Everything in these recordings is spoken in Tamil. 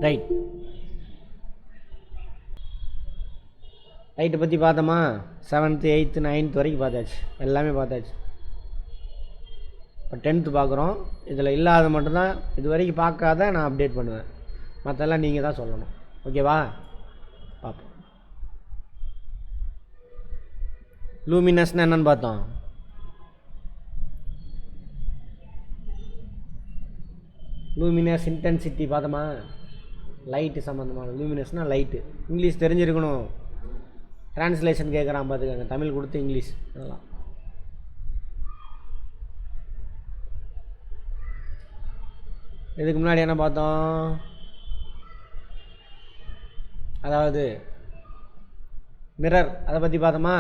ரைட். லைட்டை பற்றி பார்த்தோமா? 7th 8th 9th வரைக்கும் பார்த்தாச்சு, எல்லாமே பார்த்தாச்சு. இப்போ 10th பார்க்குறோம். இதில் இல்லாத மட்டும்தான் இது வரைக்கும் பார்க்காத நான் அப்டேட் பண்ணுவேன், மற்றெல்லாம் நீங்கள் தான் சொல்லணும். ஓகேவா? பார்ப்போம். லூமினஸ்னால் என்னென்னு பார்த்தோம். லூமினஸ் இன்டென்சிட்டி பார்த்தோமா? லைட்டு சம்மந்தமான. லூமினஸ்னால் லைட்டு. இங்கிலீஷ் தெரிஞ்சிருக்கணும். ட்ரான்ஸ்லேஷன் கேட்குறான் பார்த்துக்கங்க, தமிழ் கொடுத்து இங்கிலீஷ். நல்லா இதுக்கு முன்னாடி என்ன பார்த்தோம்? அதாவது மிரர், அதை பற்றி பார்த்தோமா?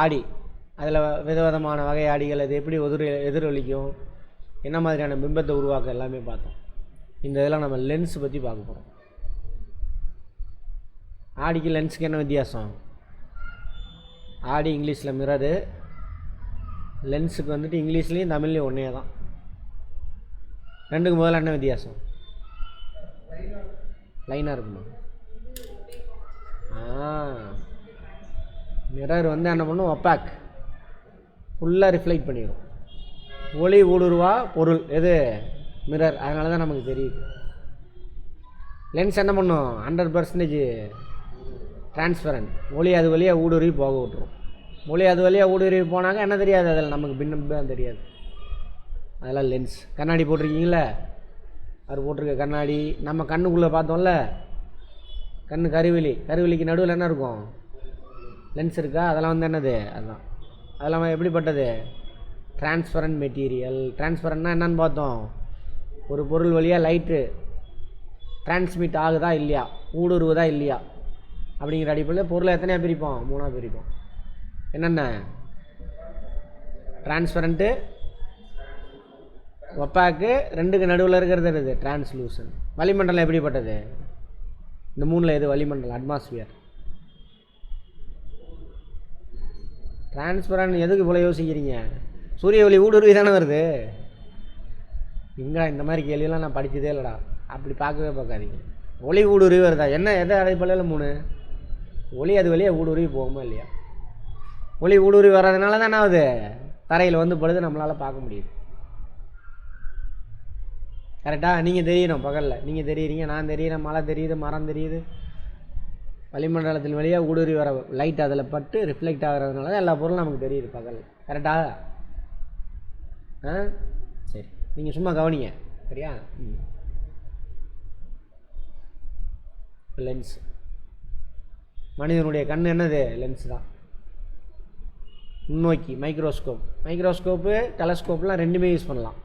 ஆடி, அதில் விதவிதமான வகை ஆடிகள், அது எப்படி எதிரொலிக்கும், என்ன மாதிரியான பிம்பத்தை உருவாக்க எல்லாமே பார்த்தோம். இந்த இதெல்லாம் நம்ம லென்ஸ் பற்றி பார்க்க போகிறோம். ஆடிக்கு லென்ஸுக்கு என்ன வித்தியாசம்? ஆடி இங்கிலீஷில் மிரரு, லென்ஸுக்கு வந்துட்டு இங்கிலீஷ்லேயும் தமிழ்லேயும் ஒன்றே தான். ரெண்டுக்கு முதல்ல என்ன வித்தியாசம்? லைனாக இருக்குமா? மிரர் வந்து என்ன பண்ணும்? ஒப்பாக், ஃபுல்லாக ரிஃப்ளெக்ட் பண்ணிடும். ஒளி ஊடுருவா பொருள் எது? மிரர். அதனால தான் நமக்கு தெரியுது. லென்ஸ் என்ன பண்ணும்? 100% டிரான்ஸ்பரண்ட். ஒளி அது வழியாக ஊடுருவி போக விட்டுரும். ஒளி அது வழியாக ஊடுருவி போனாங்க என்ன தெரியாது, அதில் நமக்கு பின்னம் தெரியாது. அதெல்லாம் லென்ஸ். கண்ணாடி போட்டிருக்கீங்களே, அவர் போட்டிருக்க கண்ணாடி, நம்ம கண்ணுக்குள்ளே பார்த்தோம்ல, கண்ணு கருவிலிக்கு நடுவில் என்ன இருக்கும்? லென்ஸ் இருக்கா? அதெல்லாம் வந்து என்னது? அதுதான். அதெல்லாம் எப்படிப்பட்டது? Transparent material. டிரான்ஸ்பரண்ட்னா என்னன்னு பார்த்தோம்? ஒரு பொருள் வழியாக லைட்டு டிரான்ஸ்மிட் ஆகுதா இல்லையா, ஊடுருவுதா இல்லையா அப்படிங்கிற அடிப்படையில் பொருளை எத்தனையாக பிரிப்போம்? 3ஆக பிரிப்போம். என்னென்ன? டிரான்ஸ்பரண்ட்டு, ஒப்பாக்கு, ரெண்டுக்கு நடுவில் இருக்கிறது இருக்குது டிரான்ஸ்லூசன். வளிமண்டலம் எப்படிப்பட்டது? இந்த 3ல் எது வளிமண்டலம்? அட்மாஸ்பியர். டிரான்ஸ்பரண்ட் எதுக்கு இவ்வளோ யோசிக்கிறீங்க? சூரிய ஒளி ஊடுருவி தானே வருது. இங்கே இந்த மாதிரி கேள்வியெல்லாம் நான் படித்ததே இல்லைடா. அப்படி பார்க்காதீங்க. ஒளி ஊடுருவி வருதா? என்ன எதை அடைப்படையில் 3? ஒளி அது வழியாக ஊடுருவி போகுமா இல்லையா? ஒளி ஊடுருவி வர்றதுனால தான் என்ன ஆகுது? தரையில் வந்து பொழுது நம்மளால் பார்க்க முடியுது. கரெக்டாக? நீங்கள் தெரியணும் பகலில், நீங்கள் தெரியுறீங்க, நான் தெரியுறேன், மழை தெரியுது, மரம் தெரியுது. வளிமண்டலத்தின் வழியாக ஊடுருவி வர லைட் அதில் பட்டு ரிஃப்ளெக்ட் ஆகிறதுனால தான் எல்லா பொருளும் நமக்கு தெரியுது பகல். கரெக்டாக? சரி, நீங்கள் சும்மா கவனிங்க. சரியா? லென்ஸ். மனிதனுடைய கண் என்னது? லென்ஸ் தான். முன்னோக்கி மைக்ரோஸ்கோப்பு டெலஸ்கோப்லாம் ரெண்டுமே யூஸ் பண்ணலாம்.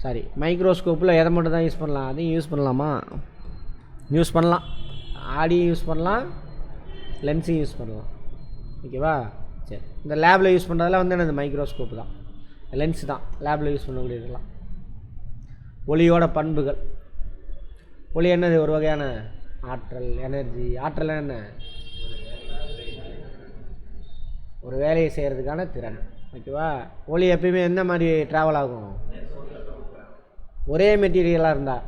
சாரி, மைக்ரோஸ்கோப்பில் எதை மட்டும் தான் யூஸ் பண்ணலாம்? அதையும் யூஸ் பண்ணலாமா? யூஸ் பண்ணலாம். ஆடியும் யூஸ் பண்ணலாம், லென்ஸையும் யூஸ் பண்ணலாம். ஓகேவா? சரி, இந்த லேபில் யூஸ் பண்ணுறதெல்லாம் வந்து என்னது? மைக்ரோஸ்கோப்பு தான், லென்ஸ் தான் லேபில் யூஸ் பண்ணக்கூடியதெல்லாம். ஒளியோட பண்புகள். ஒளி என்னது? ஒரு வகையான ஆற்றல், எனர்ஜி. ஆற்றல் என்ன? ஒரு வேலையை செய்கிறதுக்கான திறன். ஓகேவா? ஒளி எப்பயுமே எந்த மாதிரி ட்ராவல் ஆகும்? ஒரே மெட்டீரியலாக இருந்தால்,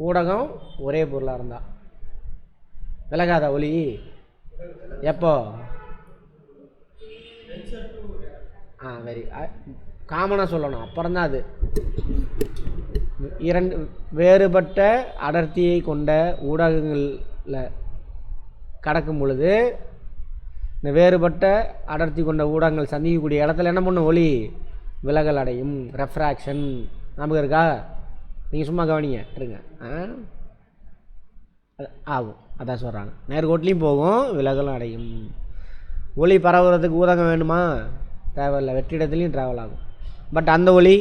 ஊடகம் ஒரே பொருளாக இருந்தால் விலகாத ஒளி. எப்போ? வெரி காமனாக சொல்லணும், அப்புறம்தான் அது. இரண்டு வேறுபட்ட அடர்த்தியை கொண்ட ஊடகங்களில் கடக்கும் பொழுது, இந்த வேறுபட்ட அடர்த்தி கொண்ட ஊடகங்கள் சந்திக்கக்கூடிய இடத்துல என்ன பண்ணும்? ஒளி விலகல் அடையும், ரெஃப்ராக்ஷன். நமக்கு இருக்கா? நீங்கள் சும்மா கவனிங்க இருங்க. ஆகும், அதான் சொல்கிறாங்க. நேர்கோட்லேயும் போகும், விலகலும் அடையும். ஒளி பரவுறதுக்கு ஊடகம் வேணுமா? தேவையில்லை, வெற்றிடத்துலேயும் ட்ராவல் ஆகும். பட் அந்த ஒளி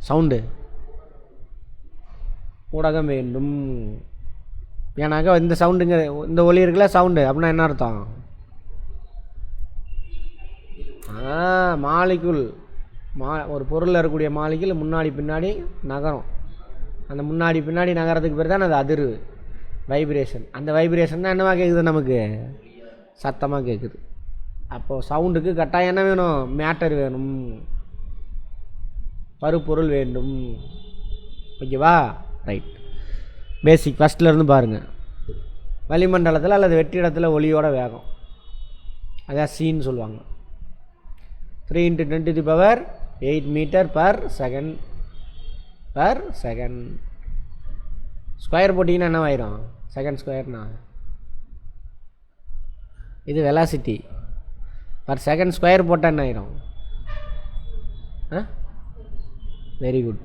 சவுண்டு ஊடகம் வேண்டும். ஏன்னாக்கா இந்த சவுண்டுங்க, இந்த ஒளி இருக்குல்ல சவுண்டு, அப்படின்னா என்ன அர்த்தம்? மாலிகுல், ஒரு பொருளில் இருக்கக்கூடிய மாலிகுல் முன்னாடி பின்னாடி நகரும். அந்த முன்னாடி பின்னாடி நகரத்துக்கு பேர் தான் அது அதிர்வு, வைப்ரேஷன். அந்த வைப்ரேஷன் தான் என்னவா கேட்குது? நமக்கு சத்தமாக கேட்குது. அப்போது சவுண்டுக்கு கட்டாயம் என்ன வேணும்? மேட்டர் வேணும். பருப்பொருள் வேண்டும். ஓகேவா? ரைட். பேசிக் ஃபஸ்ட்லேருந்து பாருங்கள். வளிமண்டலத்தில் அல்லது வெற்றிடத்தில் ஒளியோட வேகம், அதான் சீன்னு சொல்லுவாங்க. 3 × 10⁸ மீட்டர்/செகண்ட். ஸ்கொயர் போட்டிங்கன்னா என்ன ஆயிரும்? செகண்ட் ஸ்கொயர்னா இது வெலாசிட்டி. பர் செகண்ட் ஸ்கொயர் போட்டால் என்ன ஆயிரும்? Very good.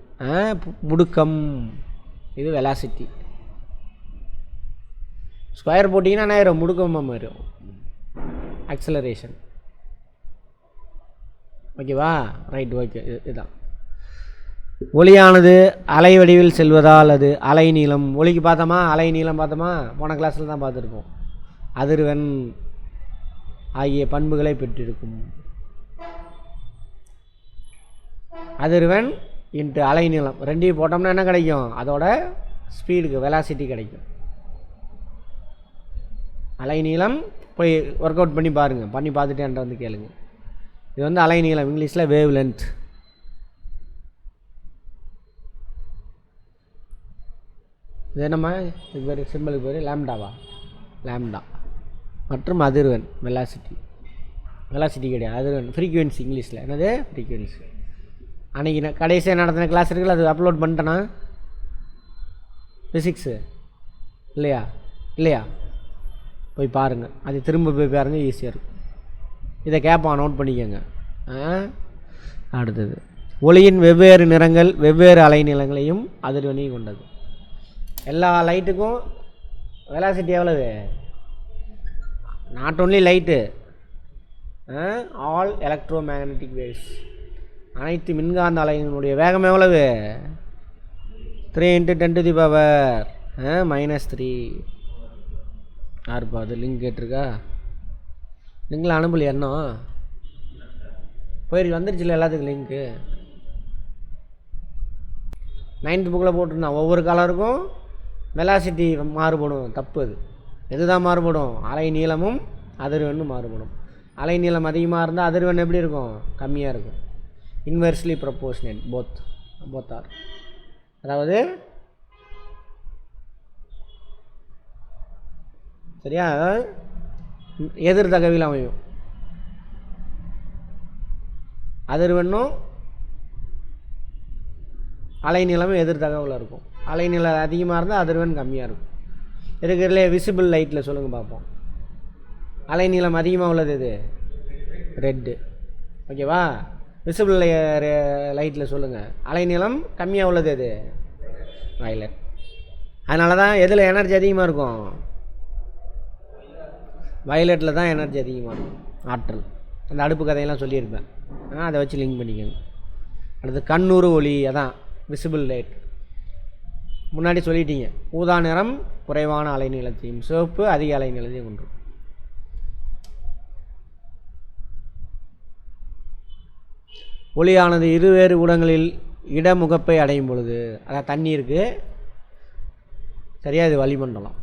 முடுக்கம். இது வெலாசிட்டி. ஸ்கொயர் போட்டிங்கன்னா என்ன ஆயிரும்? முடுக்கமாக மாறும். ஆக்சலரேஷன். ஓகேவா? ரைட். ஓகே. இதுதான் ஒளியானது அலை வடிவில் செல்வதால் அது அலை நீளம். ஒளிக்கு பார்த்தோமா? அலை நீளம் பார்த்தோமா? போன கிளாஸில் தான் பார்த்துருப்போம். அதிர்வெண் ஆகிய பண்புகளை பெற்றிருக்கும். அதிர்வெண் இன்ட்டு அலை நீளம் ரெண்டையும் போட்டோம்னா என்ன கிடைக்கும்? அதோட ஸ்பீடுக்கு வெலாசிட்டி கிடைக்கும். அலை நீளம் போய் ஒர்க் அவுட் பண்ணி பாருங்கள். பண்ணி பார்த்துட்டு என்கிட்ட வந்து கேளுங்க. இது வந்து அலை நீளம், இங்கிலீஷில் வேவ் லென்த். இது என்னம்மா? இது பேர் சிம்பிளுக்கு பேர் லாம்டாவா? லாம்டா. மற்றும் அதிர்வெண் வெலாசிட்டி. வெலாசிட்டி கிடையாது, அதிர்வெண். ஃப்ரீக்குவென்சி இங்கிலீஷில். என்னது? ஃப்ரீக்குவென்சி. அன்றைக்கி நான் கடைசியாக நடத்தின கிளாஸ் இருக்குல்ல, அது அப்லோட் பண்ணிட்டேன்னா ஃபிசிக்ஸு இல்லையா? போய் பாருங்கள். அது திரும்ப போய் பாருங்கள், ஈஸியாக இருக்கும். இதை கேட்பான், நோட் பண்ணிக்கோங்க. அடுத்தது, ஒளியின் வெவ்வேறு நிறங்கள் வெவ்வேறு அலைநீளங்களையும் அதிர்வெண்ணையும் கொண்டது. எல்லா லைட்டுக்கும் வெலாசிட்டி எவ்வளவு? Not only light, all electro magnetic waves, அனைத்து மின்காந்த அலைகளுடைய வேகம் எவ்வளவு? 3 × 10⁻³ யாருப்பா அது? லிங்க் கேட்டிருக்கா? லிங்கில் அனுப்பல இன்னும்? போய் வந்துருச்சுல எல்லாத்துக்கும் லிங்க்கு. 9th புக்கில் போட்டிருந்தான். ஒவ்வொரு கலருக்கும் வெலாசிட்டி மாறுபடும். தப்பு. அது எதுதான் மாறுபடும்? அலை நீளமும் அதிர்வெண்ணும் மாறுபடும். அலை நீளம் அதிகமாக இருந்தால் அதிர்வெண் எப்படி இருக்கும்? கம்மியாக இருக்கும். Inversely proportionate both are. அதாவது சரியா? எதிர்தகவில் அமையும். அதிர்வெண்ணும் அலைநீளமும் எதிர்தகவில் இருக்கும். அலைநீளம் அதிகமாக இருந்தால் அதிர்வெண் கம்மியாக இருக்கும். இருக்கிறதுலே விசிபிள் லைட்டில் சொல்லுங்கள் பார்ப்போம். அலைநீளம் அதிகமாக உள்ளது எது? ரெட்டு. ஓகேவா? விசிபிள் லைட்டில் சொல்லுங்கள். அலைநீளம் கம்மியாக உள்ளது எது? வயலட். அதனால தான் எதில் எனர்ஜி அதிகமாக இருக்கும்? வயலட்டில் தான் எனர்ஜி அதிகமாக இருக்கும், ஆற்றல். அந்த அடுப்பு கதையெல்லாம் சொல்லியிருப்பேன், அதை வச்சு லிங்க் பண்ணிக்கோங்க. அடுத்து கண்ணூறு ஒளி, அதான் விசிபிள் லைட். முன்னாடி சொல்லிட்டீங்க. ஊதா நிறம் குறைவான அலைநீளத்தையும், சிவப்பு அதிக அலைநீளத்தையும் கொண்டு. ஒளியானது இருவேறு ஊடகங்களில் இடமுகப்பை அடையும் பொழுது, அதான் தண்ணி இருக்குது சரியா, இது வளிமண்டலம்.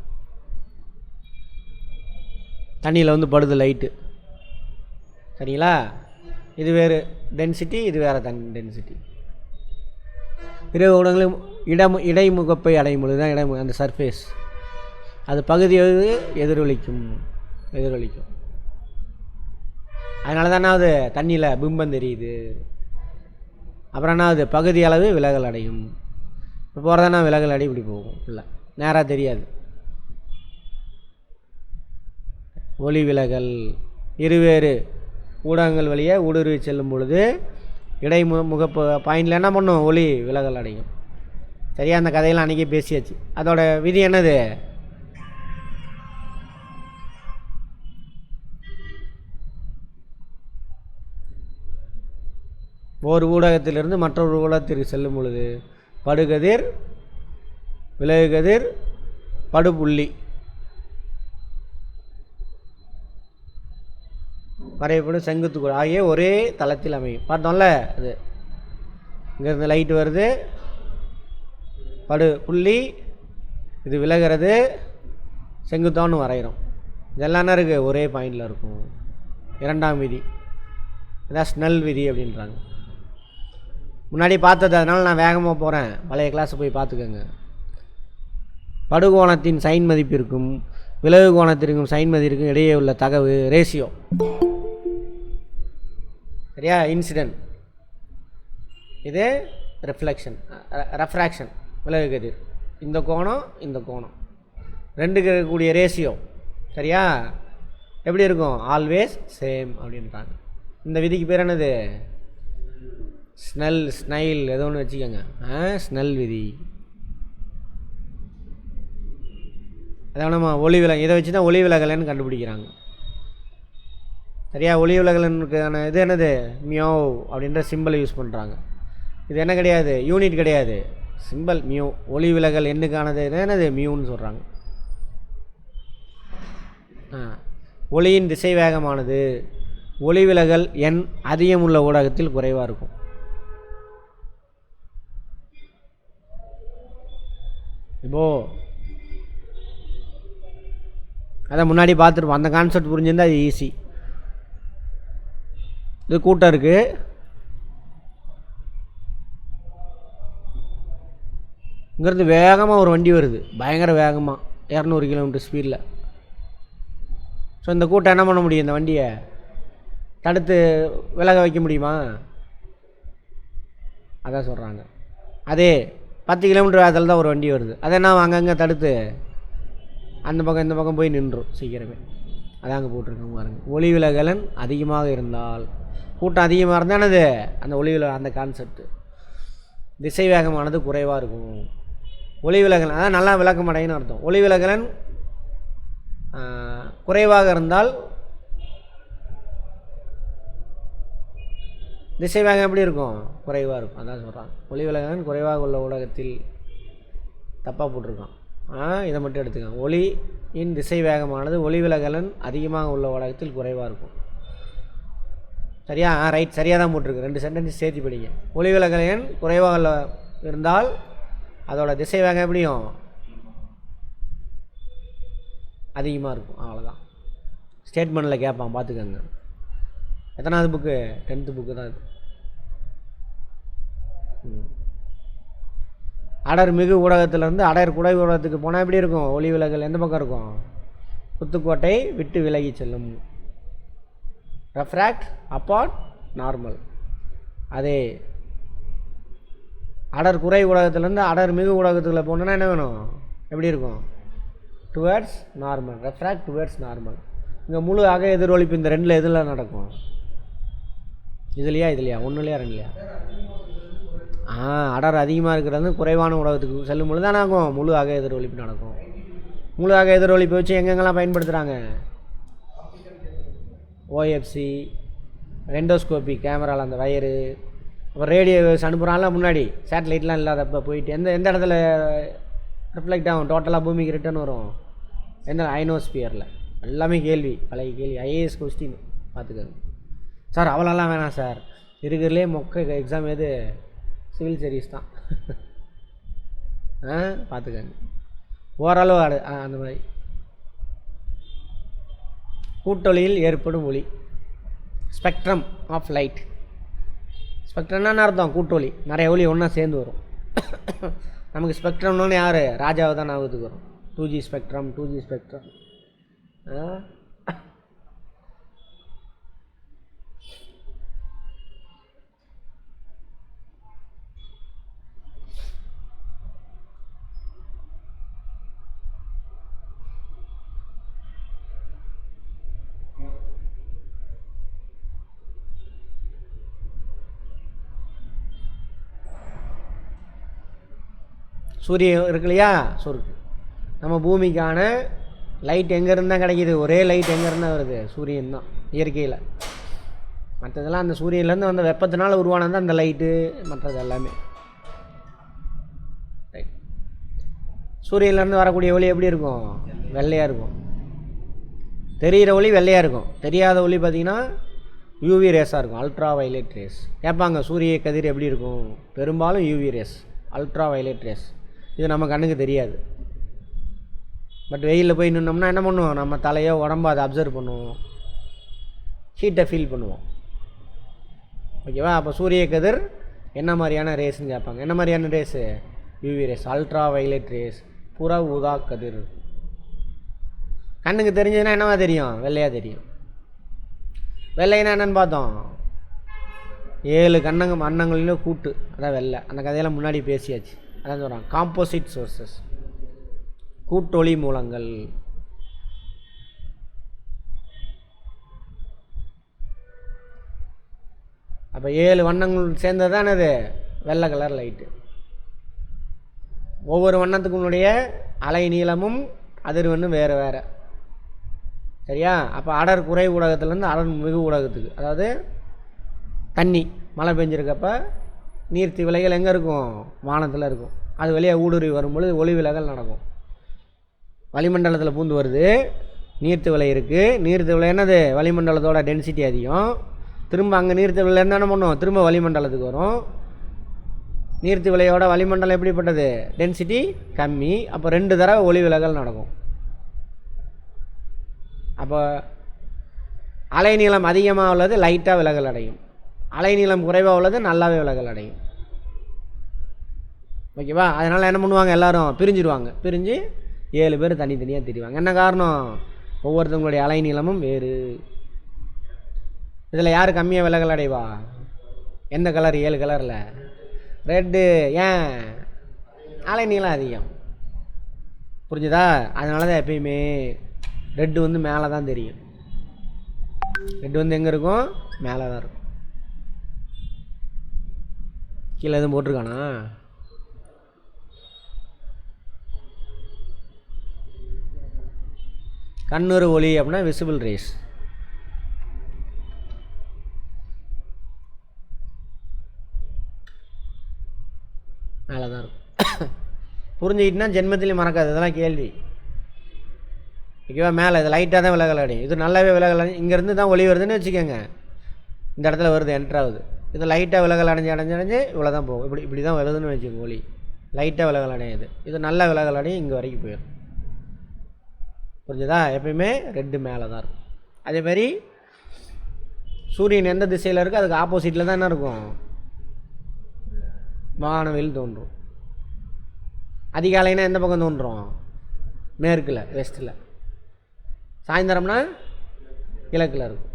தண்ணியில் வந்து படுது லைட்டு, சரிங்களா? இது வேறு டென்சிட்டி, இது வேறு டென்சிட்டி. இரு ஊடகங்களும் இடைமுகப்பை அடையும் பொழுது தான் அந்த சர்ஃபேஸ் அது பகுதி எதிரொலிக்கும். அதனால தானே அது தண்ணியில் பிம்பம் தெரியுது. அப்புறம் என்ன ஆகுது? பகுதி அளவு விலகல் அடையும். இப்போ போகிறதானா விலகல் அடி இப்படி போகும், இல்லை நேராக தெரியாது. ஒளி விலகல் இருவேறு ஊடகங்கள் வழியே ஊடுருவி செல்லும் பொழுது இடைமுகப்பு பாயிண்டில் என்ன பண்ணும்? ஒளி விலகல் அடையும். சரியா? அந்த கதையெல்லாம் அன்றைக்கி பேசியாச்சு. அதோட விதி என்னது? ஒரு ஊடகத்திலிருந்து மற்றொரு ஊடகத்திற்கு செல்லும் பொழுது படுகதிர், விலகுகதிர், படுபுள்ளி வரையப்படும் செங்குத்துக்குள் ஆகிய ஒரே தளத்தில் அமையும். பார்த்தோம்ல, அது இங்கேருந்து லைட்டு வருது, படு புள்ளி, இது விலகிறது, செங்குத்தான்னு வரைகிறோம். இதெல்லாம் என்ன இருக்குது? ஒரே பாயிண்டில் இருக்கும். இரண்டாம் விதி, இதான் ஸ்னெல் விதி அப்படின்றாங்க. முன்னாடி பார்த்தது, அதனால் நான் வேகமாக போகிறேன். பழைய கிளாஸை போய் பார்த்துக்கோங்க. படுகோணத்தின் சைன் மதிப்பிற்கும் விலகு கோணத்திற்கும் சைன் மதிப்பிற்கும் இடையே உள்ள தகவு ரேஷியோ. சரியா? இன்சிடென்ட், இது ரெஃப்ராக்ஷன் விலகு கதிர். இந்த கோணம் இந்த கோணம் ரெண்டுக்கு இருக்கக்கூடிய ரேஷியோ. சரியா? எப்படி இருக்கும்? ஆல்வேஸ் சேம் அப்படின்றாங்க. இந்த விதிக்கு பேர் என்னது? ஸ்னைல் ஏதோ ஒன்று வச்சுக்கோங்க. ஸ்னெல் விதி. அதான் நம்ம ஒளி விலகல், இதை வச்சு தான் ஒளி விலகலன்னு கண்டுபிடிக்கிறாங்க. சரியா? ஒளி விலகலனுக்கான இது என்னது? மியோ அப்படின்ற சிம்பிளை யூஸ் பண்ணுறாங்க. இது என்ன கிடையாது, யூனிட் கிடையாது, சிம்பிள் மியூ. ஒளி விலகல் எண்ணுக்கானது என்னது? மியூன்னு சொல்கிறாங்க. ஒளியின் திசை வேகமானது ஒளி விலகல் எண் அதிகம் உள்ள ஊடகத்தில் குறைவாக இருக்கும். இப்போ அதை முன்னாடி பார்த்துருப்போம். அந்த கான்செப்ட் புரிஞ்சிருந்தால் அது ஈஸி. இது கூட்டம் இருக்குது. இங்கேருந்து வேகமாக ஒரு வண்டி வருது, பயங்கர வேகமாக 200 கிலோமீட்டர் ஸ்பீடில். ஸோ இந்த கூட்டம் என்ன பண்ண முடியும்? இந்த வண்டியை தடுத்து விலக வைக்க முடியுமா? அதான் சொல்கிறாங்க. அதே 10 கிலோமீட்டர் வேகத்தில் தான் ஒரு வண்டி வருது, அதை என்ன அங்கங்கே தடுத்து அந்த பக்கம் இந்த பக்கம் போய் நின்றும் சீக்கிரமே. அதான் அங்கே போட்டிருக்கோங்க பாருங்க. ஒளி விலகலன் அதிகமாக இருந்தால், கூட்டம் அதிகமாக இருந்தால் என்னது? அந்த ஒளி விலகல், அந்த கான்செப்ட். திசை வேகமானது குறைவாக இருக்கும். ஒளி விலகலன் அதான் நல்லா விளக்கம் அடையின்னு அர்த்தம். ஒளி விலகலன் குறைவாக இருந்தால் திசை வேகம் எப்படி இருக்கும்? குறைவாக இருக்கும். அதான் சொல்கிறான். ஒளி விலகலன் குறைவாக உள்ள ஊடகத்தில், தப்பாக போட்டிருக்கான். இதை மட்டும் எடுத்துக்கோங்க. ஒளியின் திசை வேகமானது ஒளி விலகலன் அதிகமாக உள்ள ஊடகத்தில் குறைவாக இருக்கும். சரியா? ரைட், சரியாக தான் போட்டிருக்கு. 2 சென்டென்ஸ் சேர்த்து படிங்க. ஒளி விலகலன் குறைவாக இருந்தால் அதோட திசை வேகம் எப்படியும்? அதிகமாக இருக்கும். அவ்வளோதான். ஸ்டேட்மெண்ட்டில் கேட்பான், பார்த்துக்கோங்க. எத்தனாவது புக்கு? 10th புக்கு தான் இது. அடர் மிகு ஊடகத்திலேருந்து அடர் குடை ஊடகத்துக்கு போனால் எப்படி இருக்கும்? ஒளி விலகல் எந்த பக்கம் இருக்கும்? குத்துக்கோட்டை விட்டு விலகி செல்லும். Refract apart normal. அதே அடர் குறை ஊடகத்திலேருந்து அடர் மிகு ஊடகத்துக்குள்ளே போனோன்னா என்ன வேணும்? எப்படி இருக்கும்? Towards normal. Refract towards normal. இங்கே முழு அக எதிரொலிப்பு இந்த ரெண்டில் எதில் நடக்கும்? இதுலையா இதுலையா? ஒன்றுலையா ரெண்டுலையா? அடர் அதிகமாக இருக்கிறது குறைவான ஊடகத்துக்கு செல்லும் பொழுது தான் ஆகும் முழு அக எதிரொலிப்பு நடக்கும். முழு அக எதிரொலிப்பு வச்சு எங்கெங்கெல்லாம் பயன்படுத்துகிறாங்க? ஓஎஃப்சி, எண்டோஸ்கோபி கேமராவில் அந்த வயரு, அப்புறம் ரேடியோ வேவ்ஸ் அனுப்புகிறான்ல முன்னாடி, சேட்டலைட்லாம் இல்லாதப்போ போயிட்டு எந்த இடத்துல ரிஃப்ளெக்ட் ஆகும்? டோட்டலாக பூமிக்கு ரிட்டர்ன் வரும். எந்த? அயனோஸ்பியரில். எல்லாமே கேள்வி, பழைய கேள்வி, ஐஏஎஸ் கொஸ்டின் பார்த்துக்கோங்க. சார் அவ்வளோலாம் வேணாம் சார், இருக்கிறதுலே மொக்க எக்ஸாம் எது? சிவில் சர்வீஸ் தான். பார்த்துக்கோங்க. ஓரளவு அந்த மாதிரி. கூட்டொலியில் ஏற்படும் ஒளி, ஸ்பெக்ட்ரம் ஆஃப் லைட். ஸ்பெக்ட்ரம்னா அர்த்தம்? கூட்டொலி, நிறைய ஒளி ஒன்றா சேர்ந்து வரும். நமக்கு ஸ்பெக்ட்ரம்னு யார்? ராஜாவை தான் ஞாபகத்துக்கு வரும். 2G spectrum, 2G spectrum. சூரியன் இருக்கு இல்லையா? சொருக்கு நம்ம பூமிக்கான லைட் எங்கேருந்து தான் கிடைக்கிது? ஒரே லைட் எங்கேருந்து வருது? சூரியன் தான் இயற்கையில். மற்றதெல்லாம் அந்த சூரியன்லேருந்து வந்த வெப்பத்தினால் உருவானது தான் அந்த லைட்டு, மற்றது எல்லாமே. ரைட். சூரியன்லேருந்து வரக்கூடிய ஒளி எப்படி இருக்கும்? வெள்ளையாக இருக்கும். தெரிகிற ஒளி வெள்ளையாக இருக்கும். தெரியாத ஒளி பார்த்திங்கன்னா யூவி ரேஸாக இருக்கும், அல்ட்ரா வயலட் ரேஸ். கேட்பாங்க சூரிய கதிர் எப்படி இருக்கும்? பெரும்பாலும் UV rays, ultra violet race. இது நம்ம கண்ணுக்கு தெரியாது. பட் வெயிலில் போய் நின்னோம்னா என்ன பண்ணுவோம்? நம்ம தலையோ உடம்போ அதை அப்சர்வ் பண்ணுவோம், ஹீட்டை ஃபீல் பண்ணுவோம். ஓகேவா? அப்போ சூரிய கதிர் என்ன மாதிரியான ரேஸ்ன்னு கேட்பாங்க. என்ன மாதிரியான race? UV rays, ultra violet race, புற ஊதா கதிர். கண்ணுக்கு தெரிஞ்சதுன்னா என்னவா தெரியும்? வெள்ளையாக தெரியும். வெள்ளைன்னா என்னென்னு பார்த்தோம், 7 அன்னங்களிலும் கூட்டு, அதான் வெள்ளை. அந்த கதையெல்லாம் முன்னாடி பேசியாச்சு. அதான் சொல்கிறான் காம்போசிட் சோர்சஸ், கூட்டொளி மூலங்கள். அப்போ 7 வண்ணங்கள் சேர்ந்தது தான் அது வெள்ளை கலர் லைட்டு. ஒவ்வொரு வண்ணத்துக்குனுடைய அலை நீளமும் அதிர்வெண்ணும் வேறு வேறு. சரியா? அப்போ அடர் குறை ஊடகத்துலேருந்து அடர் மிகு ஊடகத்துக்கு, அதாவது தண்ணி மழை பெஞ்சிருக்கப்ப நீர்த்தி விலைகள் எங்கே இருக்கும்? வானத்தில் இருக்கும். அது வெளியே ஊடுருவி வரும்பொழுது ஒளி விலகல் நடக்கும். வளிமண்டலத்தில் பூந்து வருது, நீர்த்து விலை இருக்குது. நீர்த்து விலை என்னது? வளிமண்டலத்தோட டென்சிட்டி அதிகம். திரும்ப அங்கே நீர்த்து விலையிலேருந்து என்ன பண்ணும்? திரும்ப வளிமண்டலத்துக்கு வரும். நீர்த்து விலையோட வளிமண்டலம் எப்படிப்பட்டது? டென்சிட்டி கம்மி. அப்போ 2 தடவை ஒளி விலகல் நடக்கும். அப்போ அலைநீளம் அதிகமாக உள்ளது லைட்டாக விலகல் அடையும், அலைநீளம் குறைவாக உள்ளது நல்லாவே விலகல் அடையும். ஓகேவா? அதனால் என்ன பண்ணுவாங்க? எல்லோரும் பிரிஞ்சிடுவாங்க. பிரிஞ்சு 7 பேர் தனித்தனியாக தெரிவாங்க. என்ன காரணம்? ஒவ்வொருத்தவங்களுடைய அலைநீளமும் வேறு. இதில் யார் கம்மியாக விலகல் அடைவா? எந்த கலர்? 7 கலரில் ரெட்டு. ஏன்? அலைநீளம் அதிகம். புரிஞ்சுதா? அதனால தான் எப்பயுமே ரெட்டு வந்து மேலே தான் தெரியும். ரெட்டு வந்து எங்கே இருக்கும்? மேலே தான் இருக்கும். கீழே எதுவும் போட்டிருக்கானா? கண்ணுறு ஒளி அப்படின்னா விசிபிள் ரேஸ். மேலே தான் இருக்கும். புரிஞ்சுக்கிட்டுனா ஜென்மத்திலையும் மறக்காது. இதெல்லாம் கேள்வி. ஓகேவா? மேலே இது லைட்டாக தான் விலகல் அடையும். இது நல்லாவே விலகல் அடையும். இங்கேருந்து தான் ஒளி வருதுன்னு வச்சுக்கோங்க. இந்த இடத்துல வருது, என்ட்ராகுது. இது லைட்டாக விலகல் அடைஞ்சு இவ்வளோ தான் போகும். இப்படி தான் வருதுன்னு வச்சுக்கோங்க. ஒளி லைட்டாக விலகல் அடையுது. இது நல்ல விலகல் அடையும், இங்கே வரைக்கும் போயிடும். புரிஞ்சுதா? எப்பயுமே ரெட்டு மேலே தான் இருக்கும். அதேமாதிரி சூரியன் எந்த திசையில் இருக்குது அதுக்கு ஆப்போசிட்டில் தான் என்ன இருக்கும்? வானவில் தோன்றும். அதிகாலைனா எந்த பக்கம் தோன்றும்? மேற்கில், வெஸ்ட்டில். சாயந்தரம்னா கிழக்கில் இருக்கும்.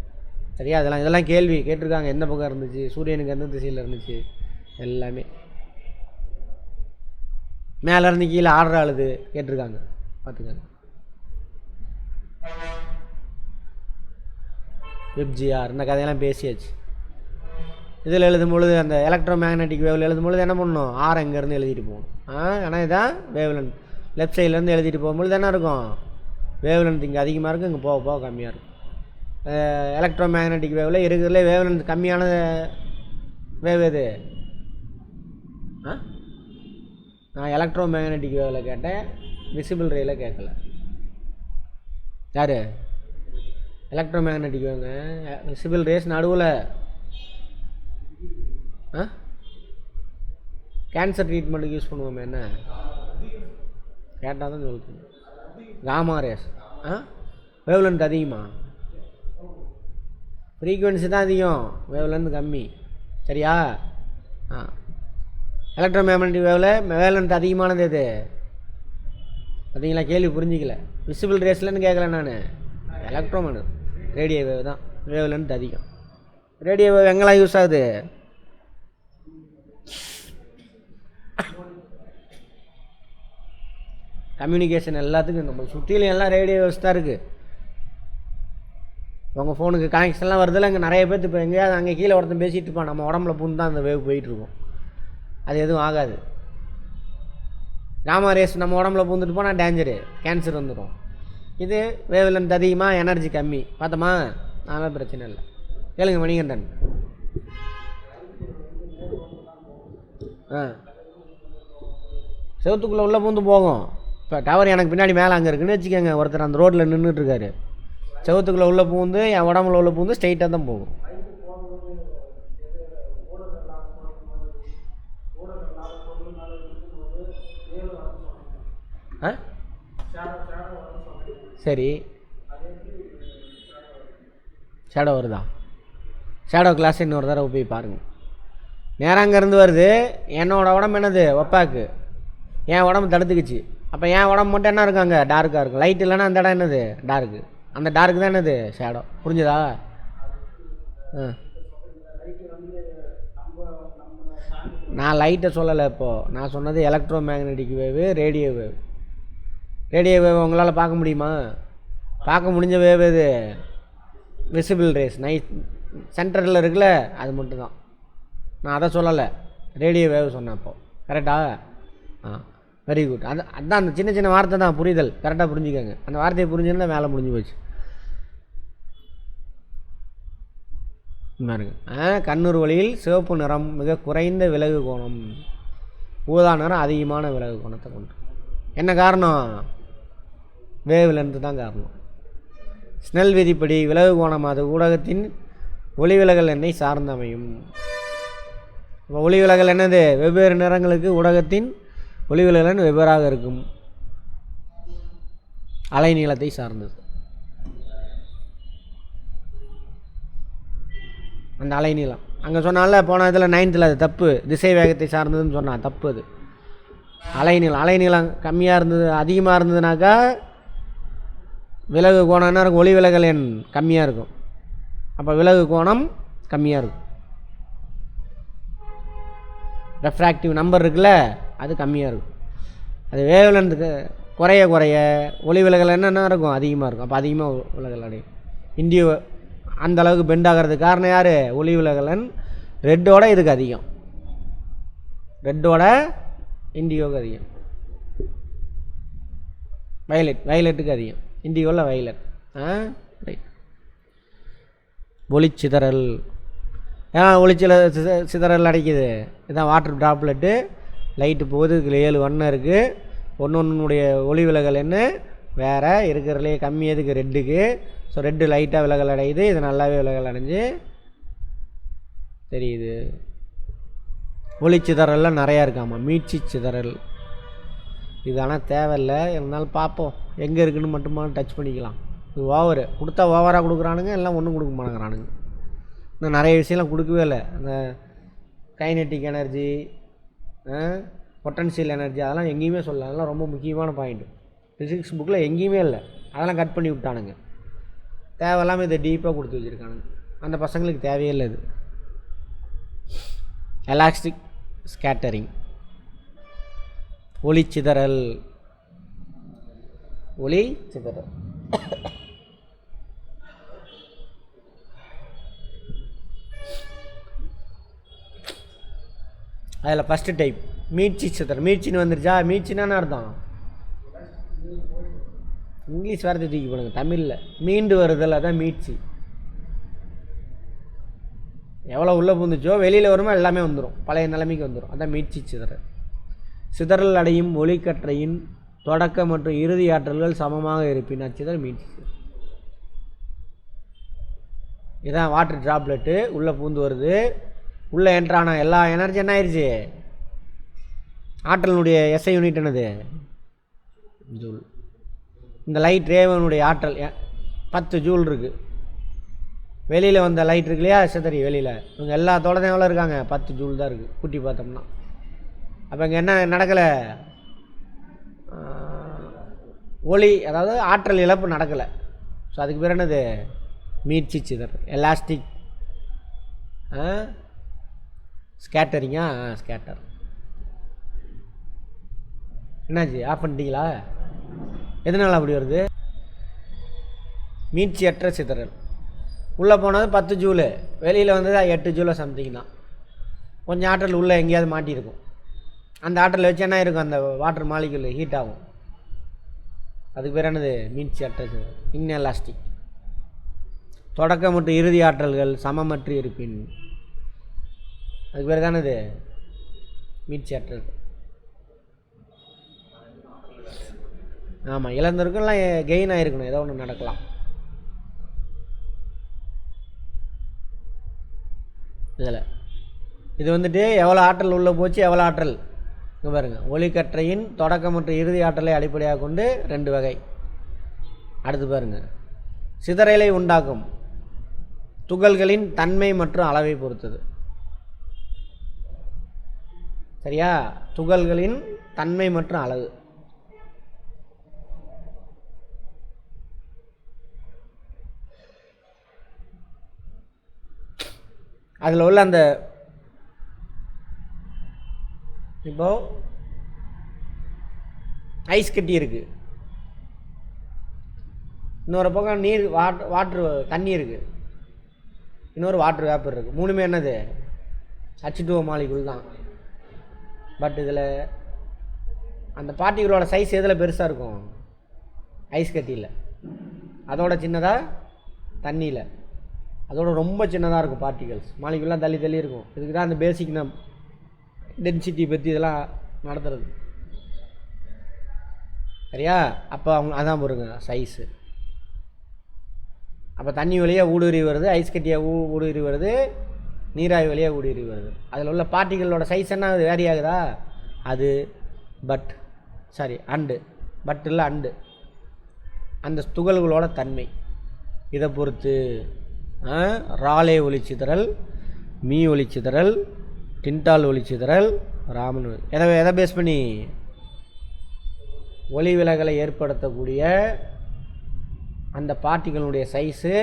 சரியா? இதெல்லாம் கேள்வி கேட்டிருக்காங்க. எந்த பக்கம் இருந்துச்சு, சூரியனுக்கு எந்த திசையில் இருந்துச்சு, எல்லாமே. மேலேருந்து கீழே ஆர்டர் ஆளுது கேட்டிருக்காங்க, பார்த்துக்காங்க. வெப்ஜிஆர் இந்த கதையெல்லாம் பேசியாச்சு. இதில் எழுதும் பொழுது அந்த எலக்ட்ரோ மேக்னெட்டிக் வேவில் எழுதும் பொழுது என்ன பண்ணணும்? ஆர் எங்கேருந்து எழுதிட்டு போகணும். ஆனால் இதான் வேவ் லென்த். லெஃப்ட் சைட்லேருந்து எழுதிட்டு போகும்பொழுது என்ன இருக்கும்? வேவ் லென்த் இங்கே அதிகமாக இருக்கும், இங்கே போக போக கம்மியாக இருக்கும். எலக்ட்ரோ மேக்னெட்டிக் வேவில் இருக்கிறதுலே வேவ் லென்த் கம்மியான வேவ் எது? நான் எலக்ட்ரோ மேக்னெட்டிக் வேவில் கேட்டேன், விசிபிள் ரேயில் கேட்கல. யார்? எலக்ட்ரோ மேக்னெட்டிக் வேவுங்க. விசிபிள் ரேஸ் நடுவில். கேன்சர் ட்ரீட்மெண்ட்டுக்கு யூஸ் பண்ணுவோமே, என்ன கேட்டால் தான் சொல்லுது. Gamma rays. வேவ் லென்த் அதிகமா? ஃப்ரீக்குவென்சி தான் அதிகம், வேவ் லென்த் கம்மி. சரியா? எலக்ட்ரோ மேக்னெட்டிக் வேவில் வேவ் லென்த் அதிகமானது எது? பார்த்தீங்களா? கேள்வி புரிஞ்சிக்கல. விசிபிள் ரேஸ்லன்னு கேட்கல நான். எலக்ட்ரோ மேக்னெட் ரேடியோ வேவ் தான் வேவ் லென்த் அதிகம். ரேடியோ வேவ் எங்கெல்லாம் யூஸ் ஆகுது? கம்யூனிகேஷன் எல்லாத்துக்கும். நம்ம சுற்றிலும் எல்லாம் ரேடியோ வேவ்ஸ் தான் இருக்குது. உங்கள் ஃபோனுக்கு கனெக்ஷன்லாம் வருதில்ல. இங்கே நிறைய பேர்த்து இப்போ எங்கேயாவது அங்கே கீழே ஒருத்தன் பேசிகிட்டு இருப்பான், நம்ம உடம்புல பூந்து தான் அந்த வேவ் போயிட்டுருக்கும். அது எதுவும் ஆகாது. காமா ரேஸ் நம்ம உடம்புல பூந்துட்டு போனால் டேஞ்சரு, கேன்சர் வந்துடும். இது வேவ் லென்த் அதிகமாக, எனர்ஜி கம்மி. பார்த்தோமா? அதனால் பிரச்சனை இல்லை. கேளுங்க மணிகண்டன். செவத்துக்குள்ளே உள்ளே பூந்து போகும். இப்போ டவர் எனக்கு பின்னாடி மேலே அங்கே இருக்குன்னு வச்சுக்கோங்க. ஒருத்தர் அந்த ரோட்டில் நின்றுட்டுருக்காரு. செவத்துக்குள்ளே உள்ளே பூந்து என் உடம்புல உள்ள பூந்து ஸ்ட்ரைட்டாக தான் போகும். சரி, ஷேடோ வருதா? ஷேடோ கிளாஸ் இன்னொரு தடவை போய் பாருங்கள். நேரம் அங்கேருந்து வருது. என்னோடய உடம்பு என்னது ஒப்பாக்கு, என் உடம்பு தடுத்துக்குச்சு. அப்போ என் உடம்பு மட்டும் என்ன இருக்கும், அங்கே டார்க்காக இருக்கும். லைட் இல்லைன்னா அந்த இடம் என்னது டார்க்கு, அந்த டார்க்கு தான் என்னது ஷேடோ. புரிஞ்சுதா? நான் லைட்டை சொல்லலை. இப்போது நான் சொன்னது எலக்ட்ரோ மேக்னெட்டிக் வேவு, ரேடியோ வேவ். ரேடியோ வேவ் உங்களால் பார்க்க முடியுமா? பார்க்க முடிஞ்ச வேவ் எது? Visible race. சென்டரில் இருக்குல்ல, அது மட்டும்தான். நான் அதை சொல்லலை, ரேடியோ வேவ் சொன்னேன். அப்போது கரெக்டா? Very good. அதுதான் அந்த சின்ன சின்ன வார்த்தை தான், புரிதல் கரெக்டாக புரிஞ்சுக்கோங்க. அந்த வார்த்தையை புரிஞ்சுருந்தால் வேலை முடிஞ்சு போச்சு. பாருங்க, கண்ணூர் வழியில் சிவப்பு நிறம் மிக குறைந்த விலகு கோணம், ஊதா நிறம் அதிகமான விலகு கோணத்தை கொண்டு. என்ன காரணம்? வேவ் லென்த்து தான் காரணம். ஸ்னெல் விதிப்படி விலகு கோணம் அது ஊடகத்தின் ஒளிவிலகல் எண்ணை சார்ந்து அமையும். இப்போ ஒளிவிலகல் என்னது? வெவ்வேறு நிறங்களுக்கு ஊடகத்தின் ஒளிவிலகல் வெவ்வேறாக இருக்கும். அலைநீளத்தை சார்ந்தது. அந்த அலைநீளம் அங்கே சொன்னால போன இதில் 9th அது தப்பு. திசை வேகத்தை சார்ந்ததுன்னு சொன்னான், தப்பு. அது அலைநீளம் கம்மியாக இருந்தது, அதிகமாக இருந்ததுனாக்கா விலகு கோணம் என்ன இருக்கும்? ஒளி விலகல் எண் கம்மியாக இருக்கும். அப்போ விலகு கோணம் கம்மியாக இருக்கும். ரெஃப்ராக்டிவ் நம்பர் இருக்குல்ல, அது கம்மியாக இருக்கும். அது வேவ் லென்த்துக்கு குறைய குறைய ஒளி விலகல் என்ன இருக்கும்? அதிகமாக இருக்கும். அப்போ அதிகமாக விலகல் அடையும். இந்தியோ அந்த அளவுக்கு பெண்ட் ஆகிறதுக்கு காரணம் யார்? ஒளி விலகலன். ரெட்டோட இதுக்கு அதிகம், ரெட்டோட இண்டியோவுக்கு அதிகம். வயலட்டுக்கு அதிகம், இண்டியோவில் வயலட். ரைட். ஒளிச்சிதறல். சிதறல் அடைக்குது. இதுதான் வாட்டர் ட்ராப்லெட்டு. லைட்டு போகுது, இதில் 7 வண்ணம் இருக்குது. ஒன்றுடைய ஒளி விலகல் என்ன வேறு இருக்கிறதுலே கம்மி. எதுக்கு? ரெட்டுக்கு. ஸோ ரெட்டு லைட்டாக விலகல் அடையுது, இது நல்லாவே விலகல் அடைஞ்சு தெரியுது. ஒளிச்சிதறல்லாம் நிறையா இருக்காமா, மீட்சி சிதறல். இது ஆனால் தேவையில்லை, இருந்தாலும் பார்ப்போம் எங்கே இருக்குதுன்னு மட்டுமா டச் பண்ணிக்கலாம். இது ஓவரு கொடுத்தா ஓவராக கொடுக்குறானுங்க, எல்லாம் ஒன்றும் கொடுக்க மாட்டேங்கிறானுங்க. இன்னும் நிறைய விஷயம்லாம் கொடுக்கவே இல்லை. அந்த கைனெட்டிக் எனர்ஜி, பொட்டன்ஷியல் எனர்ஜி, அதெல்லாம் எங்கேயுமே சொல்லலை. அதெல்லாம் ரொம்ப முக்கியமான பாயிண்ட்டு. ஃபிசிக்ஸ் புக்கில் எங்கேயுமே இல்லை, அதெல்லாம் கட் பண்ணி விட்டானுங்க. தேவையில்லாமல் இதை டீப்பாக கொடுத்து வச்சுருக்கானுங்க. அந்த பசங்களுக்கு தேவையே இல்லை. இது எலாஸ்டிக் ஸ்கேட்டரிங், ஒளி சிதறல். ஒளி சிதறல் அதில் ஃபஸ்ட்டு டைப் மீட்சி சிதறல். மீட்சின்னு வந்துருச்சா? மீட்சின்னு அர்த்தம் இங்கிலீஷ் வார்த்தை தூக்கி போடுங்க, தமிழில் மீண்டு வருதல், அதான் மீட்சி. எவ்வளோ உள்ளே புந்துச்சோ வெளியில் வருமோ எல்லாமே வந்துடும், பழைய நிலைமைக்கு வந்துடும். அதான் மீட்சி சிதறல். சிதறல் அடையும் ஒளிக்கற்றையின் தொடக்க மற்றும் இறுதி ஆற்றல்கள் சமமாக இருப்பின் அச்சிதறல் மீட்சி. இதுதான் வாட்டர் ட்ராப்லெட்டு. உள்ளே பூந்து வருது, உள்ளே என்ட்ரான எல்லா எனர்ஜி என்ன ஆயிடுச்சு? ஆற்றலினுடைய எஸ்ஐ யூனிட் என்னது? ஜூல். இந்த லைட் ரேவனுடைய ஆற்றல் 10 ஜூல் இருக்குது. வெளியில் வந்த லைட் இருக்கு இல்லையா, சிதறி வெளியில், இவங்க எல்லாத்தோட தான் எவ்வளோ இருக்காங்க? 10 ஜூல் தான் இருக்குது கூட்டி பார்த்தோம்னா. அப்போ இங்கே என்ன நடக்கலை? ஒளி, அதாவது ஆற்றல் இழப்பு நடக்கலை. ஸோ அதுக்கு பேர் என்னது? மீட்சி சிதறல். எலாஸ்டிக் ஸ்கேட்டரிங்கா? ஸ்கேட்டர். என்னாச்சு, ஆஃப் பண்ணிட்டீங்களா? எதனால் அப்படி வருது? மீட்சியற்ற சிதறல். உள்ளே போனது 10 ஜூலு, வெளியில் வந்தது 8 ஜூலோ சம்திங் தான். கொஞ்சம் ஆற்றல் உள்ளே எங்கேயாவது மாட்டியிருக்கும். அந்த ஆற்றல் வச்சு என்ன இருக்கும்? அந்த வாட்டர் மாலிகுல் ஹீட் ஆகும். அதுக்கு பேர் என்னது? மீட்சியற்ற சிதறல், இன்எலாஸ்டிக். தொடக்க மற்றும் இறுதி ஆற்றல்கள் சமமற்று இருப்பின் அதுக்கு பேர் தானது மீட்சியற்றது. ஆமாம், இழந்திருக்கும்லாம் கெயின் ஆகிருக்கணும், ஏதோ ஒன்று நடக்கலாம். இதில் இது வந்துட்டு எவ்வளோ ஆற்றல் உள்ளே போச்சு, எவ்வளோ ஆற்றல். இங்கே பாருங்கள், ஒளிக்கற்றையின் தொடக்க மற்றும் இறுதி ஆற்றலை அடிப்படையாக கொண்டு 2 வகை. அடுத்து பாருங்கள், சிதறலை உண்டாக்கும் துகள்களின் தன்மை மற்றும் அளவை பொறுத்தது. சரியா? துகள்களின் தன்மை மற்றும் அளவு. அதில் உள்ள அந்த இப்போ ஐஸ் கட்டி இருக்குது, இன்னொரு பக்கம் நீர் வாட்ரு தண்ணி இருக்குது, இன்னொரு வாட்ரு வேப்பர் இருக்குது. மூணுமே என்னது? H2O மாலிகுல் தான். பட் இதில் அந்த பார்ட்டிகளோட சைஸ் எதில் பெருசாக இருக்கும்? ஐஸ் கட்டியில். அதோட சின்னதாக தண்ணியில். அதோட ரொம்ப சின்னதாக இருக்கும் பார்ட்டிகல்ஸ். மாலிகுல்லாம் தள்ளி தள்ளி இருக்கும். இதுக்கு தான் அந்த பேசிக் டென்சிட்டி பற்றி இதெல்லாம் நடத்துறது. சரியா? அப்போ அவங்க அதான் பாருங்க சைஸு. அப்போ தண்ணி வழியாக ஊடுருவி வருது, ஐஸ் கட்டியாக ஊடுருவி வருது, நீராவி வழியாக ஊடுருவி வருது. அதில் உள்ள பார்ட்டிகளோட சைஸ் என்ன வேரி ஆகுதா? அது பட் இல்லை அண்டு அந்த துகள்களோட தன்மை இதை பொறுத்து ராலே ஒளிச்சிதறல், மீ ஒளிச்சிதறல், டின்டால் ஒளிச்சிதறல், ராமன் எதை பேஸ் பண்ணி? ஒளி விலகலை ஏற்படுத்தக்கூடிய அந்த பார்ட்டிகளுடைய சைஸு,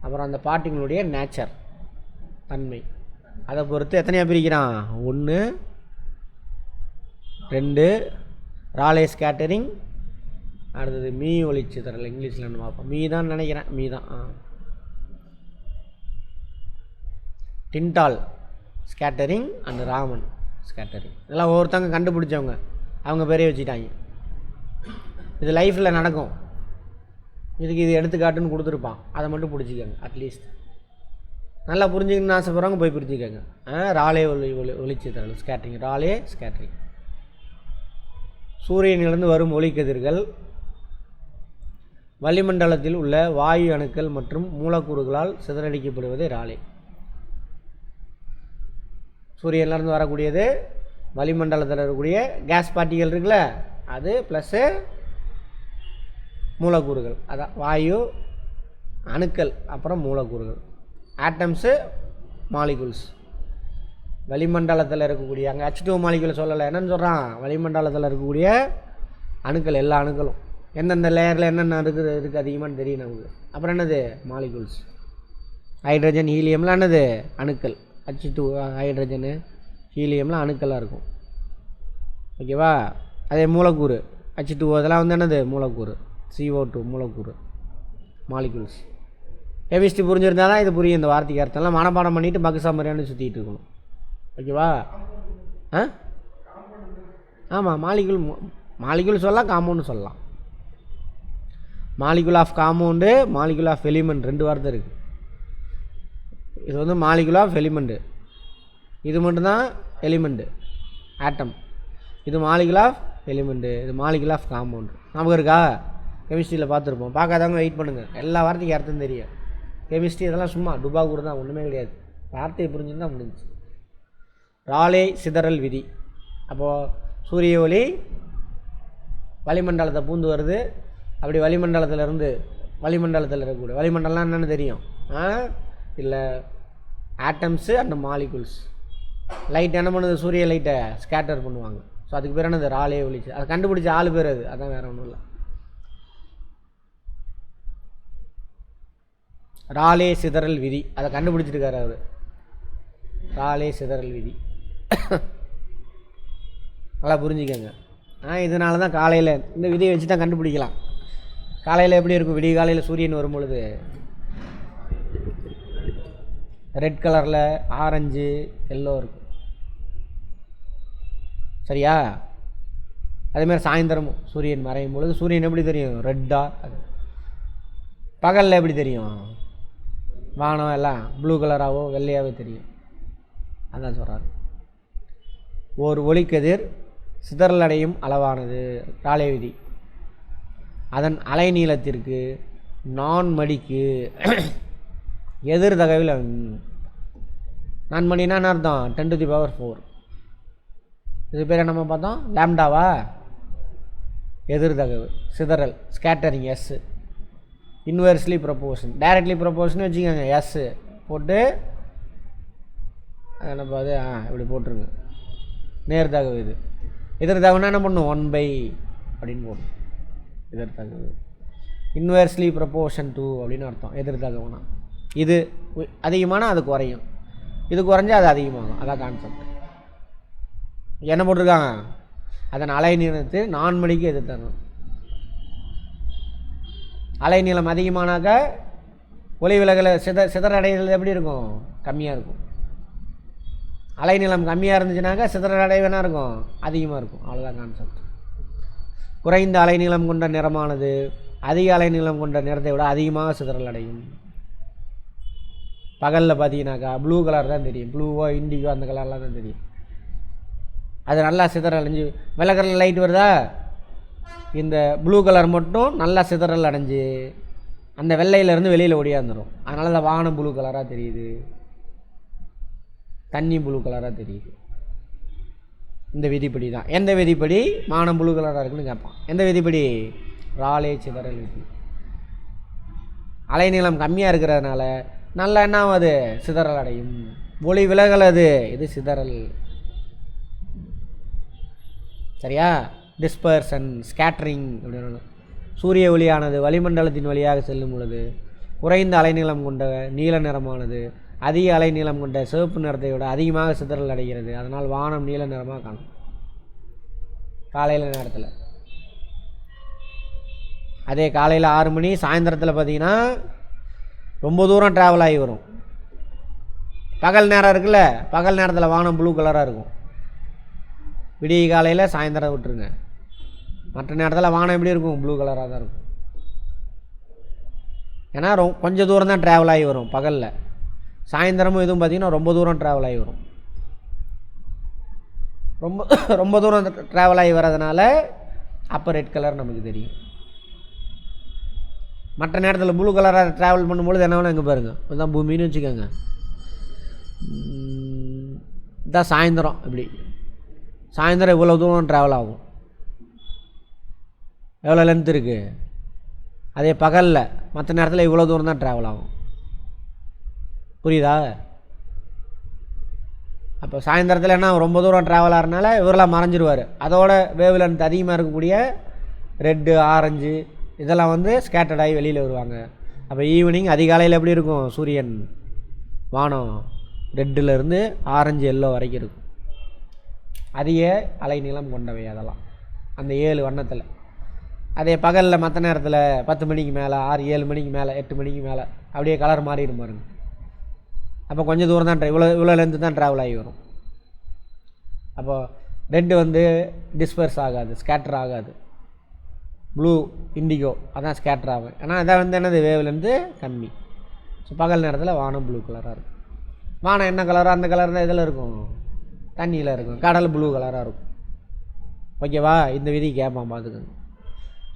அப்புறம் அந்த பார்ட்டிகளுடைய நேச்சர் தன்மை, அதை பொறுத்து எத்தனையாக பிரிக்கிறான்? 1 2 ராலே ஸ்கேட்டரிங், அடுத்தது மீ ஒளிச்சிதறல். இங்கிலீஷில் என்ன பார்ப்போம்? மீ தான் நினைக்கிறேன், மீ தான். டின்டால் ஸ்கேட்டரிங் அண்ட் ராமன் ஸ்கேட்டரிங். இதெல்லாம் ஒவ்வொருத்தவங்க கண்டுபிடிச்சவங்க, அவங்க பேரே வச்சுட்டாங்க. இது லைஃப்பில் நடக்கும். இதுக்கு இது எடுத்துக்காட்டுன்னு கொடுத்துருப்பான், அதை மட்டும் பிடிச்சிக்கோங்க. அட்லீஸ்ட் நல்லா புரிஞ்சுக்கணும்னு ஆசைப்படுறவங்க போய் புரிஞ்சுக்கோங்க. ராலே ஒளிச்சிதறல் ஸ்கேட்டரிங், ராலே ஸ்கேட்டரிங். சூரியனிலிருந்து வரும் ஒளிக்கதிர்கள் வளிமண்டலத்தில் உள்ள வாயு அணுக்கள் மற்றும் மூலக்கூறுகளால் சிதறடிக்கப்படுவதே ராலே. சூரியன்லேருந்து வரக்கூடியது வளிமண்டலத்தில் இருக்கக்கூடிய கேஸ் பார்ட்டிகள் இருக்குல்ல, அது ப்ளஸ்ஸு மூலக்கூறுகள், அதான் வாயு அணுக்கள் அப்புறம் மூலக்கூறுகள், ஆட்டம்ஸு மாலிகுல்ஸ். வளிமண்டலத்தில் இருக்கக்கூடிய அங்கே H2O மாலிகுல் சொல்லலை, என்னன்னு சொல்கிறான்? வளிமண்டலத்தில் இருக்கக்கூடிய அணுக்கள், எல்லா அணுக்களும் எந்தெந்த லேயரில் என்னென்ன இருக்குது அதிகமானு தெரியும் நமக்கு. அப்புறம் என்னது? மாலிகுல்ஸ். ஹைட்ரஜன் ஹீலியம்லாம் என்னது? அணுக்கள். H2 ஹைட்ரஜனு ஹீலியம்லாம் அணுக்களாக இருக்கும். ஓகேவா? அதே மூலக்கூறு H2O இதெல்லாம் வந்து என்னது? மூலக்கூறு. CO2 மூலக்கூறு, மாலிகுல்ஸ். கெமிஸ்ட்ரி புரிஞ்சிருந்தால் தான் இது புரியும். இந்த வார்த்தைக்கு அர்த்தம்லாம் மனப்பாடம் பண்ணிவிட்டு பக்ஸா மாதிரியானு சுற்றிட்டு இருக்கணும். ஓகேவா? ஆமாம், மாலிகுல் சொல்லலாம், காம்பவுண்டு சொல்லலாம். Molecule of compound, molecule of element, 2 வார்த்தை இருக்குது. இது வந்து மாலிகுல் ஆஃப் எலிமெண்ட்டு, இது மட்டும்தான் எலிமெண்ட்டு ஆட்டம். இது மாலிகுல் ஆஃப் எலிமெண்ட்டு, இது மாலிகுல் ஆஃப் காம்பவுண்டு. நமக்கு இருக்கா? கெமிஸ்ட்ரியில் பார்த்துருப்போம். பார்க்காதவங்க வெயிட் பண்ணுங்கள், எல்லா வார்த்தைக்கும் அர்த்தம் தெரியும். கெமிஸ்ட்ரி இதெல்லாம் சும்மா டுபாகூர் தான், ஒன்றுமே கிடையாது. வார்த்தையை புரிஞ்சுருந்தால் முடிஞ்சிச்சு. ராலே சிதறல் விதி. அப்போது சூரிய ஒளி வளிமண்டலத்தை பூந்து வருது. அப்படி வளிமண்டலத்தில் இருக்கக்கூடிய வளிமண்டலம்லாம் என்னென்னு தெரியும்? இல்லை ஆட்டம்ஸு அண்ட் மாலிகுல்ஸ். லைட் என்ன பண்ணுது? சூரிய லைட்டை ஸ்கேட்டர் பண்ணுவாங்க. ஸோ அதுக்கு பேர் என்னது? ராலே ஒளிச்சு. அதை கண்டுபிடிச்ச ஆள் பேர் அது. அதான் வேறு ஒன்றும் இல்லை. ராலே சிதறல் விதி, அதை கண்டுபிடிச்சிருக்காரு அவர். ராலே சிதறல் விதி நல்லா புரிஞ்சுக்கோங்க. இதனால தான் காலையில் இந்த விதியை வச்சு தான் கண்டுபிடிக்கலாம். காலையில் எப்படி இருக்கும்? விடிய காலையில் சூரியன் வரும்பொழுது ரெட் கலரில், ஆரஞ்சு, எல்லோ இருக்கும். சரியா? அதேமாதிரி சாயந்தரமும் சூரியன் மறையும் பொழுது சூரியன் எப்படி தெரியும்? ரெட்டாக. பகலில் எப்படி தெரியும்? வானம் எல்லாம் ப்ளூ கலராகவோ வெள்ளையாகவோ தெரியும். அதான் சொல்கிறார். ஒரு ஒளிக்கதிர் சிதறலடையும் அளவானது ராலே விதி. அதன் அலை நீளத்திற்கு நான்மடிக்கு எதிர் தகவில். நான்மணினா என்ன அர்த்தம்? 10⁴. இது பேர் நம்ம பார்த்தோம், லாம்டாவா? எதிர் தகவு. சிதறல் scattering S. Inversely proportion, directly proportion வச்சுக்கோங்க. எஸ் போட்டு நம்ம அது இப்படி போட்டுருங்க. நேர்தகவு இது. எதிர்தகவுனா என்ன பண்ணும்? 1/, அப்படின்னு போடணும். எதிர்தகவு இன்வெர்ஸ்லி ப்ரொபோர்ஷன் டு அப்படின்னு அர்த்தம். எதிர்தகவுனா இது அதிகமானால் அது குறையும், இது குறைஞ்சா அது அதிகமாகும். அதான் கான்செப்ட். என்ன போட்டிருக்காங்க? அதன் அலைநீளத்து 4 மணிக்கு எதிர்த்தரணும். அலைநீளம் அதிகமானாக்கா ஒளி விலகலை சிதறடைகிறது எப்படி இருக்கும்? கம்மியாக இருக்கும். அலைநீளம் கம்மியாக இருந்துச்சுனாக்கா சிதறடைவு இருக்கும், அதிகமாக இருக்கும். அவ்வளோதான் கான்செப்ட். குறைந்த அலைநீளம் கொண்ட நிறமானது அதிக அலைநீளம் கொண்ட நிறத்தை விட அதிகமாக சிதறல் அடையும். பகலில் பார்த்தீங்கன்னாக்கா ப்ளூ கலர் தான் தெரியும், ப்ளூவோ இண்டிகோ அந்த கலர்லாம் தான் தெரியும். அது நல்லா சிதறல் அடைஞ்சு, வெள்ளை கலர் லைட் வருதா, இந்த ப்ளூ கலர் மட்டும் நல்லா சிதறல் அடைஞ்சு அந்த வெள்ளையிலேருந்து வெளியில் ஒடியாந்துடும். அதனால தான் வானம் ப்ளூ கலராக தெரியுது, தண்ணி ப்ளூ கலராக தெரியுது. இந்த விதிப்படி தான். எந்த விதிப்படி வானம் ப்ளூ கலராக இருக்குன்னு கேட்பான். எந்த விதிப்படி? ராலே சிதறல் விதி. அலைநீளம் கம்மியாக இருக்கிறதுனால நல்லா என்ன ஆகுது? சிதறல் அடையும். ஒளி விலகல் அது, இது சிதறல். சரியா? டிஸ்பர்சன், ஸ்கேட்டரிங் அப்படின்னு. சூரிய ஒளியானது வளிமண்டலத்தின் வழியாக செல்லும் பொழுது குறைந்த அலைநீளம் கொண்ட நீல நிறமானது அதிக அலைநீளம் கொண்ட சிவப்பு நிறத்தை விட அதிகமாக சிதறல் அடைகிறது. அதனால் வானம் நீல நிறமாக காணும் காலையில் நேரத்தில். அதே காலையில் 6 மணி சாயந்தரத்தில் பார்த்தீங்கன்னா ரொம்ப தூரம் ட்ராவல் ஆகி வரும். பகல் நேரம் இருக்குல்ல, பகல் நேரத்தில் வானம் ப்ளூ கலராக இருக்கும். விடிய காலையில் சாயந்தரம் விட்டுருங்க, மற்ற நேரத்தில் வானம் எப்படி இருக்கும்? ப்ளூ கலராக தான் இருக்கும். ஏன்னா கொஞ்சம் தூரம் தான் ட்ராவல் ஆகி வரும் பகலில். சாயந்தரமும் இதுவும் பார்த்திங்கன்னா ரொம்ப தூரம் ட்ராவல் ஆகி வரும். ரொம்ப தூரம் ட்ராவல் ஆகி வர்றதுனால அப்போ ரெட் கலர் நமக்கு தெரியும். மற்ற நேரத்தில் ப்ளூ கலராக ட்ராவல் பண்ணும்பொழுது என்ன வேணும்? எங்கே பாருங்கள், இதுதான் பூமின்னு வச்சுக்கோங்க. இதுதான் சாயந்தரம். இப்படி சாயந்தரம் இவ்வளோ தூரம் ட்ராவல் ஆகும். எவ்வளோ லென்த் இருக்குது? அதே பகலில் மற்ற நேரத்தில் இவ்வளோ தூரம் தான் ட்ராவல் ஆகும். புரியுதா? அப்போ சாயந்தரத்தில் என்ன ரொம்ப தூரம் ட்ராவல் ஆகிறதுனால இவரெல்லாம் மறைஞ்சிருவார். அதோட வேவ் லென்த் அதிகமாக இருக்கக்கூடிய ரெட்டு, ஆரஞ்சு இதெல்லாம் வந்து ஸ்கேட்டர்ட் ஆகி வெளியில் வருவாங்க. அப்போ ஈவினிங் அதிகாலையில் எப்படி இருக்கும்? சூரியன் வானம் ரெட்டிலேருந்து ஆரஞ்சு எல்லோ வரைக்கும் இருக்கும். அதிக அலைநீளம் கொண்டவை அதெல்லாம் அந்த 7 வண்ணத்தில். அதே பகலில் மற்ற நேரத்தில் 10 மணிக்கு மேலே, 6, 7 மணிக்கு மேலே, 8 மணிக்கு மேலே அப்படியே கலர் மாறிடும் பாருங்க. அப்போ கொஞ்சம் தூரம் தான் இவ்வளோ லென்த்து தான் ட்ராவல் ஆகி வரும். அப்போது ரெட்டு வந்து டிஸ்பர்ஸ் ஆகாது, ஸ்கேட்டர் ஆகாது. ப்ளூ, இண்டிகோ அதான் ஸ்கேட்டர் ஆகும். ஏன்னா அதான் வந்து என்னது? வேவ் லென்த்து கம்மி. ஸோ பகல் நேரத்தில் வானம் ப்ளூ கலராக இருக்கும். வானம் என்ன கலராக? அந்த கலர் தான் இதில் இருக்கும், தண்ணியில் இருக்கும். கடல் ப்ளூ கலராக இருக்கும். ஓகேவா? இந்த விதி கேட்பான், பார்த்துக்கோங்க.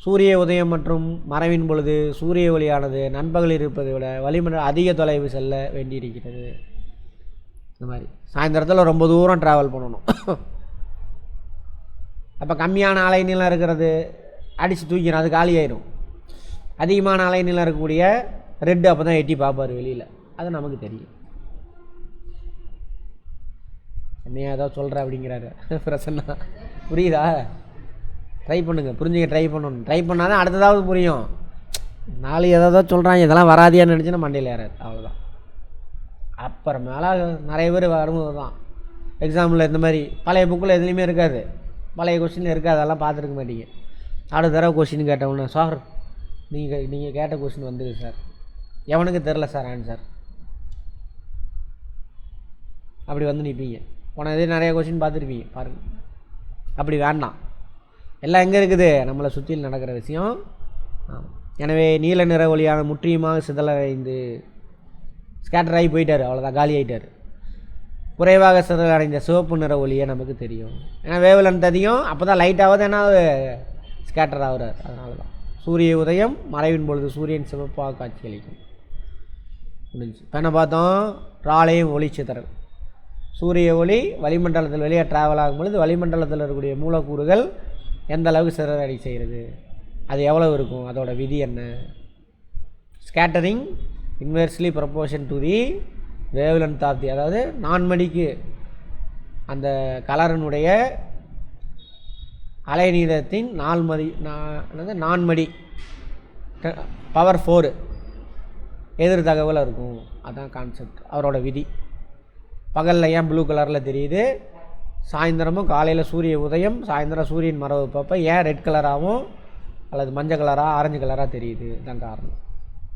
சூரிய உதயம் மற்றும் மறைவின் பொழுது சூரிய ஒளியானது நண்பகலில் இருப்பதை விட வளிமண்டல அதிக தொலைவு செல்ல வேண்டியிருக்கிறது. இந்த மாதிரி சாயந்தரத்தில் ரொம்ப தூரம் ட்ராவல் பண்ணணும். அப்போ கம்மியான அலைநீளம் இருக்கிறது அடித்து தூக்கிடும், அது காலி ஆயிடும். அதிகமான அலைநீளம் இருக்கக்கூடிய ரெட்டு அப்போ தான் எட்டி பார்ப்பார் வெளியில். அது நமக்கு தெரியும். என்னையா ஏதோ சொல்கிற அப்படிங்கிறாரு பிரசன்னா. புரியுதா? ட்ரை பண்ணுங்கள், புரிஞ்சுங்க. ட்ரை பண்ணணும். ட்ரை பண்ணால் தான் அடுத்ததாவது புரியும். நாளைக்கு எதாவது சொல்கிறாங்க, இதெல்லாம் வராதியான்னு நினச்சின்னா மண்டையில் ஏறாது. அவ்வளோதான். அப்புறமேல நிறைய பேர் வரும்போது தான் எக்ஸாம்பிள் இந்த மாதிரி பழைய புக்கில் எதுலேயுமே இருக்காது, பழைய கொஸ்டின் இருக்காது, அதெல்லாம் பார்த்துருக்க மாட்டீங்க. அடுத்த தடவை கொஸ்டின் கேட்டவுடனே, சார் நீங்கள் கேட்ட கொஸ்டின் வந்துருக்கு சார், எவனுக்கு தெரில சார் ஆன்சர், அப்படி வந்து நிற்பீங்க. போன இதே நிறைய கொஸ்டின் பார்த்துருப்பீங்க பாருங்கள். அப்படி வேண்டாம். எல்லாம் எங்கே இருக்குது? நம்மளை சுற்றியில் நடக்கிற விஷயம். எனவே நீல நிற ஒளியான முற்றிலுமாக சிதறடைந்து ஸ்கேட்டர் ஆகி போயிட்டார், அவ்வளோதான், காலி ஆகிட்டார். குறைவாக சிதறடைந்த சிவப்பு நிற ஒளியை நமக்கு தெரியும். ஏன்னா வேவ் லென்த் அதிகம், அப்போ தான் லைட்டாவது ஏன்னா ஸ்கேட்டர் ஆகுறார். அதனால தான் சூரிய உதயம் மறைவின் பொழுது சூரியன் சிவப்பாக காட்சி அளிக்கும். முடிஞ்சு. இப்போ என்ன பார்த்தோம்? ராலேயும் ஒளி சிதறல். சூரிய ஒளி வளிமண்டலத்தில் வெளியே ட்ராவல் ஆகும் பொழுது வளிமண்டலத்தில் இருக்கக்கூடிய மூலக்கூறுகள் எந்த அளவுக்கு சிதறடை செய்கிறது, அது எவ்வளோ இருக்கும், அதோட விதி என்ன? Scattering inversely proportion to the wavelength of the, அதாவது 4 மணிக்கு அந்த கலரினுடைய அலைநீளத்தின் நான்மடி பவர் 4 எதிர் தகவலாக இருக்கும். அதுதான் கான்செப்ட், அவரோட விதி. பகலில் ஏன் ப்ளூ கலரில் தெரியுது, சாயந்தரமும் காலையில் சூரிய உதயம் சாயந்தரம் சூரியன் மறைவு பார்ப்ப ஏன் ரெட் கலராகவும் அல்லது மஞ்சள் கலராக ஆரஞ்சு கலராக தெரியுது, தான் காரணம்.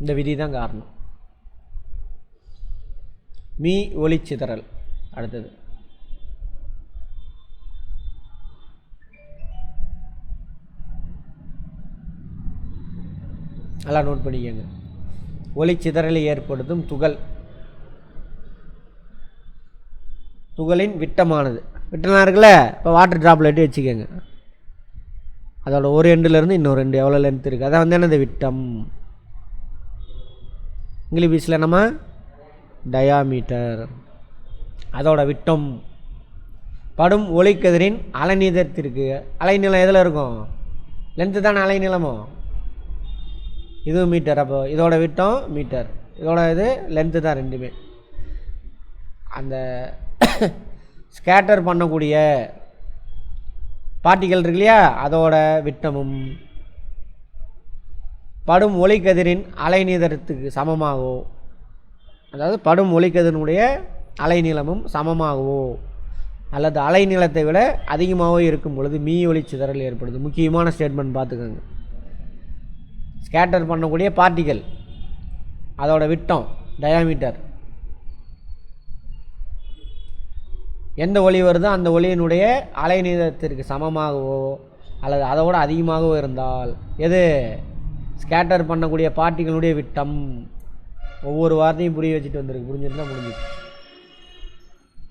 இந்த விதி தான் காரணம். மீ ஒளிச்சிதறல். அடுத்தது நல்லா நோட் பண்ணிக்கோங்க. ஒளிச்சிதறலை ஏற்படுத்தும் துகளின் விட்டமானது. விட்டமாக இருக்குல்ல, இப்போ வாட்டர் ட்ராப்லெட்டு வச்சுக்கோங்க. அதோட ஒரு எண்டுலேருந்து இன்னொரு ரெண்டு எவ்வளோ லென்த் இருக்குது, அதான் வந்து என்னது விட்டம். இங்கிலீஷில் நம்ம டயாமீட்டர். அதோட விட்டம். படும் ஒளிக்கதிரின் அலைநீளத்திற்கு, அலைநீளம் எதில் இருக்கும், லென்த்து தானே அலைநீளமோ, இதுவும் மீட்டர். அப்போ இதோட விட்டம் மீட்டர், இதோட இது லென்த்து தான் ரெண்டுமே. அந்த ஸ்கேட்டர் பண்ணக்கூடிய பார்ட்டிகள் இருக்கு இல்லையா, அதோட விட்டமும் படும் ஒளிக்கதிரின் அலைநீளத்துக்கு சமமாகவோ, அதாவது படும் ஒளிக்கதிரினுடைய அலைநீளமும் சமமாகவோ அல்லது அலைநீளத்தை விட அதிகமாகவோ இருக்கும் பொழுது மீ ஒளிச்சிதறல் ஏற்படுது. முக்கியமான ஸ்டேட்மெண்ட் பார்த்துக்கோங்க. ஸ்கேட்டர் பண்ணக்கூடிய பார்ட்டிகள் அதோட விட்டம் டயாமீட்டர், எந்த ஒளி வருதோ அந்த ஒளியினுடைய அலைநீளத்திற்கு சமமாகவோ அல்லது அதோட அதிகமாகவோ இருந்தால் எது, ஸ்கேட்டர் பண்ணக்கூடிய பார்ட்டிகளுடைய விட்டம். ஒவ்வொரு வார்த்தையும் புரிய வச்சுட்டு வந்திருக்கு, புரிஞ்சிருந்தால் முடிஞ்சிச்சு.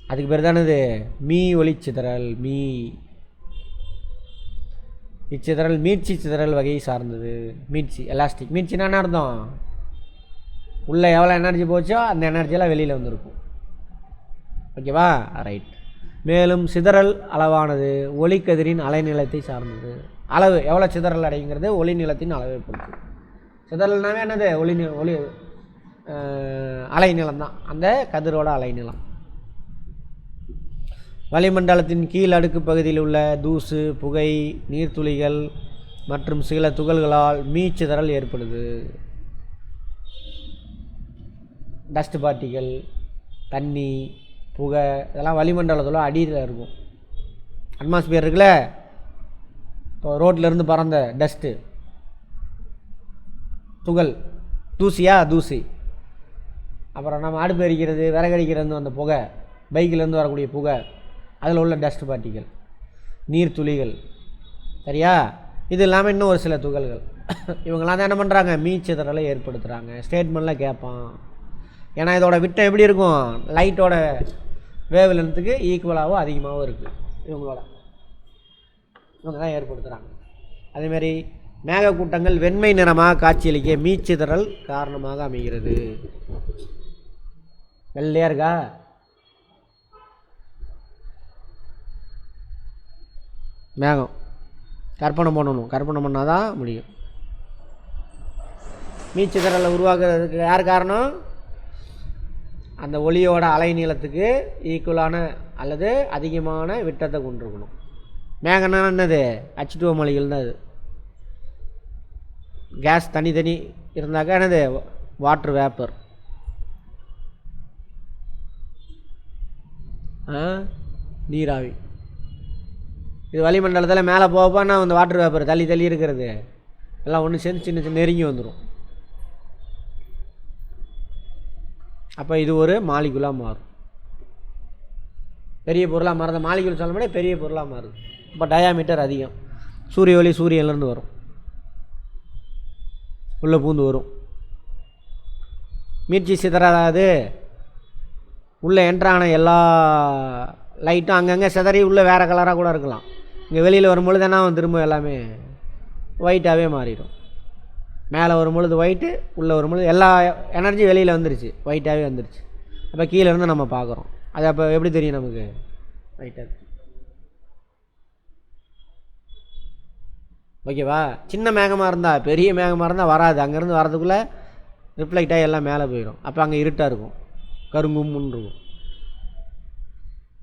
அதுக்கு பேர் தானே இது மீ ஒளிச்சிதறல். மீ இச்சிதறல் மீட்சி சிதறல் வகையை சார்ந்தது. மீட்சி எலாஸ்டிக். மீட்சினா என்ன அர்த்தம், உள்ளே எவ்வளோ எனர்ஜி போச்சோ அந்த எனர்ஜியெல்லாம் வெளியில் வந்திருக்கும். ஓகேவா, ரைட். மேலும் சிதறல் அளவானது ஒளிக்கதிரின் அலைநீளத்தை சார்ந்தது. அளவு எவ்வளோ சிதறல் அடைங்கிறது ஒளி நீளத்தின் அளவை பொறுத்து. சிதறல்னாவே என்னது, ஒளி அலைநீளம் தான், அந்த கதிரோட அலைநீளம். வளிமண்டலத்தின் கீழ் அடுக்கு பகுதியில் உள்ள தூசு, புகை, நீர்த்துளிகள் மற்றும் சில துகள்களால் மீச்சிதறல் ஏற்படுது. டஸ்ட் பார்ட்டிகள், தண்ணி, புகை, இதெல்லாம் வளிமண்டலத்தில் அடியில் இருக்கும். அட்மாஸ்பியர் இருக்குல்ல, இப்போ ரோட்லேருந்து பறந்த டஸ்ட்டு, துகள், தூசி. அப்புறம் நம்ம அடுப்பு எரிக்கிறது, விறகடிக்கிறது அந்த புகை, பைக்கிலேருந்து வரக்கூடிய புகை, அதில் உள்ள டஸ்ட் பார்ட்டிகள், நீர்த்துளிகள். சரியா, இது இல்லாமல் இன்னும் ஒரு சில துகள்கள். இவங்களாம் தான் என்ன பண்ணுறாங்க, மீச்சிதறலை ஏற்படுத்துகிறாங்க. ஸ்டேட்மெண்ட்டில் கேட்பான். ஏன்னா இதோட விட்டம் எப்படி இருக்கும், லைட்டோட வேவ் லென்த்துக்கு ஈக்குவலாகவோ அதிகமாகவும் இருக்குது. இவங்க தான் ஏற்படுத்துகிறாங்க. அதேமாதிரி மேகக்கூட்டங்கள் வெண்மை நிறமாக காட்சியளிக்க மீச்சிதறல் காரணமாக அமைகிறது. வெள்ளையாக இருக்கா, மேகம் கற்பனை பண்ணால் தான் முடியும். மீச்சிதறலை உருவாக்குறதுக்கு யார் காரணம், அந்த ஒளியோட அலை நீளத்துக்கு ஈக்குவலான அல்லது அதிகமான விட்டத்தை கொண்டிருக்கணும். மேகம்னா என்னது, H2O மொழிகள் தான். அது கேஸ் தனி இருந்தாக்கா என்னது, வாட்டர் வேப்பர். நீராவி. இது வளிமண்டலத்தில் மேலே போகப்போனா அந்த வாட்டர் வேப்பர் தள்ளி இருக்கிறது எல்லாம் ஒன்று சேர்ந்து சின்ன நெருங்கி வந்துடும். அப்போ இது ஒரு மாலிகுலாக மாறும், பெரிய பொருளாக மாறுது. மாலிகுல் சொல்ல முடியாது, பெரிய பொருளாக மாறுது. இப்போ டயாமீட்டர் அதிகம். சூரிய ஒளி சூரியன்லேருந்து வரும், உள்ளே பூந்து வரும். மீட்சி சிதறாது. உள்ளே என்ட்ரான எல்லா லைட்டும் அங்கங்கே சிதறி உள்ளே வேறு கலராக கூட இருக்கலாம். இங்கே வெளியில் வரும்பொழுது என்ன திரும்ப எல்லாமே ஒயிட்டாகவே மாறிடும். மேலே வரும்பொழுது ஒயிட்டு, உள்ளே வரும்பொழுது எல்லா எனர்ஜி வெளியில் வந்துருச்சு, ஒயிட்டாகவே வந்துருச்சு. அப்போ கீழேருந்து நம்ம பார்க்குறோம். அது அப்போ எப்படி தெரியும் நமக்கு, ஒயிட்டாக. ஓகேவா, சின்ன மேகமாக இருந்தால், பெரிய மேகமாக இருந்தால் வராது. அங்கேருந்து வரதுக்குள்ளே ரிஃப்ளெக்ட் ஆகி எல்லாம் மேலே போயிடும். அப்போ அங்கே இருட்டாக இருக்கும், கருங்கும்முன்னு இருக்கும்.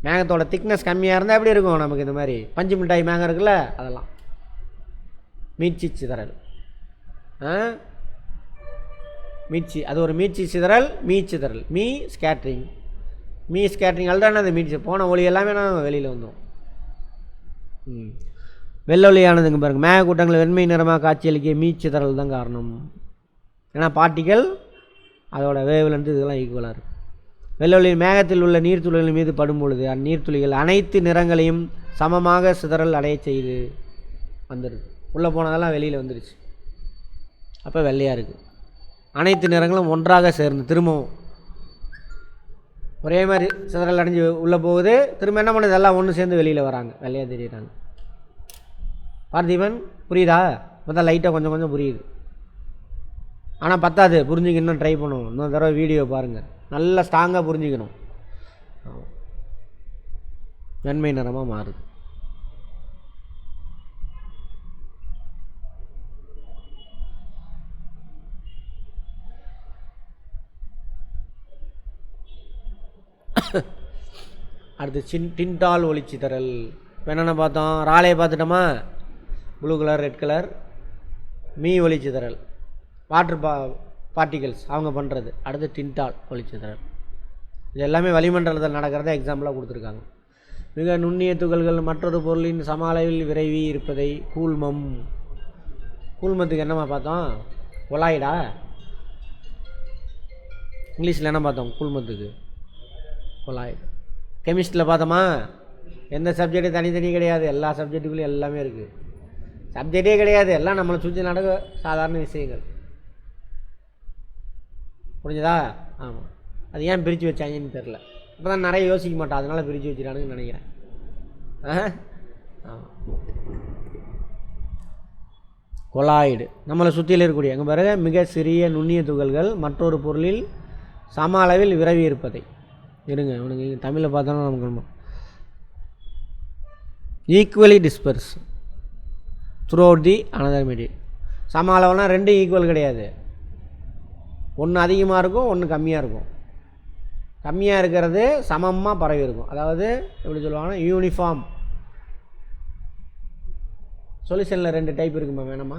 மேகத்தோட திக்னஸ் கம்மியாக இருந்தால் எப்படி இருக்கும் நமக்கு? இந்த மாதிரி பஞ்சு மிட்டாய் மேகம் இருக்குல்ல, அதெல்லாம் மீட்சி சிதறல். மீட்சி, அது ஒரு மீட்சி சிதறல், சிதறல், ஸ்கேட்ரிங். ஸ்கேட்ரிங் தான் அது மீட்சி. போன ஒளி எல்லாமே நான் வெளியில் வந்தோம். வெள்ளொலியானதுங்க பாருங்கள், மேகக்கூட்டங்கள் வெண்மை நிறமாக காட்சியளிக்க சிதறல் தான் காரணம். ஏன்னா பார்ட்டிகள் அதோட வேவ்லேருந்து இதெல்லாம் ஈக்குவலாக இருக்குது. வெள்ளொலி மேகத்தில் உள்ள நீர்த்துளிகள் மீது படும் பொழுது அந்நீர்த்துளிகள் அனைத்து நிறங்களையும் சமமாக சிதறல் அடைய செய்து வந்துடுது. உள்ளே போனதெல்லாம் வெளியில் வந்துடுச்சு, அப்போ வெள்ளையாக இருக்குது. அனைத்து நிறங்களும் ஒன்றாக சேர்ந்து திரும்பவும் ஒரே மாதிரி சிதறல் அடைஞ்சு உள்ளே போகுது. திரும்ப என்ன பண்ணுது? எல்லாம் ஒன்று சேர்ந்து வெளியில் வராங்க, வெள்ளையாக தெரியுறாங்க. பார்த்திபன் புரியுதா? இப்போ தான் லைட்டாக கொஞ்சம் கொஞ்சம் புரியுது. ஆனால் பத்தாது, புரிஞ்சுக்க இன்னும் ட்ரை பண்ணுவோம். இன்னொரு தடவை வீடியோ பாருங்கள், நல்லா ஸ்ட்ராங்காக புரிஞ்சுக்கணும். வெண்மை நிறமாக மாறுது. அடுத்து டின்டால் ஒளிச்சிதறல். இப்போ என்னென்ன பார்த்தோம்? ராலையை பார்த்துட்டோமா? Blue colour, red colour. ஒளிச்சிதறல் வாட்டர் பார்ட்டிகல்ஸ் அவங்க பண்ணுறது. அடுத்து டின்டால் ஒளிச்சிதறல். இது எல்லாமே வளிமண்டலத்தில் நடக்கிறத எக்ஸாம்பிளாக கொடுத்துருக்காங்க. மிக நுண்ணிய துகள்கள் மற்றொரு பொருளின் சம அளவில் விரைவி இருப்பதை கூழ்மம். கூழ்மத்துக்கு என்னம்மா பார்த்தோம்? கொலாய்டா. இங்கிலீஷில் என்ன பார்த்தோம்? கூழ்மத்துக்கு கொலாய்டு. கெமிஸ்ட்ரியில் பார்த்தோமா? எந்த சப்ஜெக்டு தனித்தனி கிடையாது, எல்லா சப்ஜெக்டுக்குள்ளேயும் எல்லாமே இருக்குது. சப்ஜெக்டே கிடையாது, எல்லாம் நம்மளை சுற்றி நடக்க சாதாரண விஷயங்கள். புரிஞ்சுதா? ஆமாம். அது ஏன் பிரித்து வச்சாங்கன்னு தெரில. இப்போ தான் நிறைய யோசிக்க மாட்டோம், அதனால் பிரித்து வச்சுட்டானுன்னு நினைக்கிறேன். ஆமாம். கொலாய்டு நம்மளை சுற்றியில் இருக்கக்கூடிய அங்கே பிறகு மிக சிறிய நுண்ணிய துகள்கள் மற்றொரு பொருளில் சம அளவில் விரவி இருப்பதை. இருங்க, உனக்கு தமிழில் பார்த்தோன்னா நமக்கு equally disburse through out the another medium. சம அளவுனா ரெண்டும் ஈக்குவல் கிடையாது. ஒன்று அதிகமாக இருக்கும், ஒன்று கம்மியாக இருக்கும். கம்மியாக இருக்கிறது சமமாக பரவி இருக்கும். அதாவது எப்படி சொல்லுவாங்கன்னா யூனிஃபார்ம் சொல்யூஷனில் 2 டைப் இருக்குமா? வேணாமா?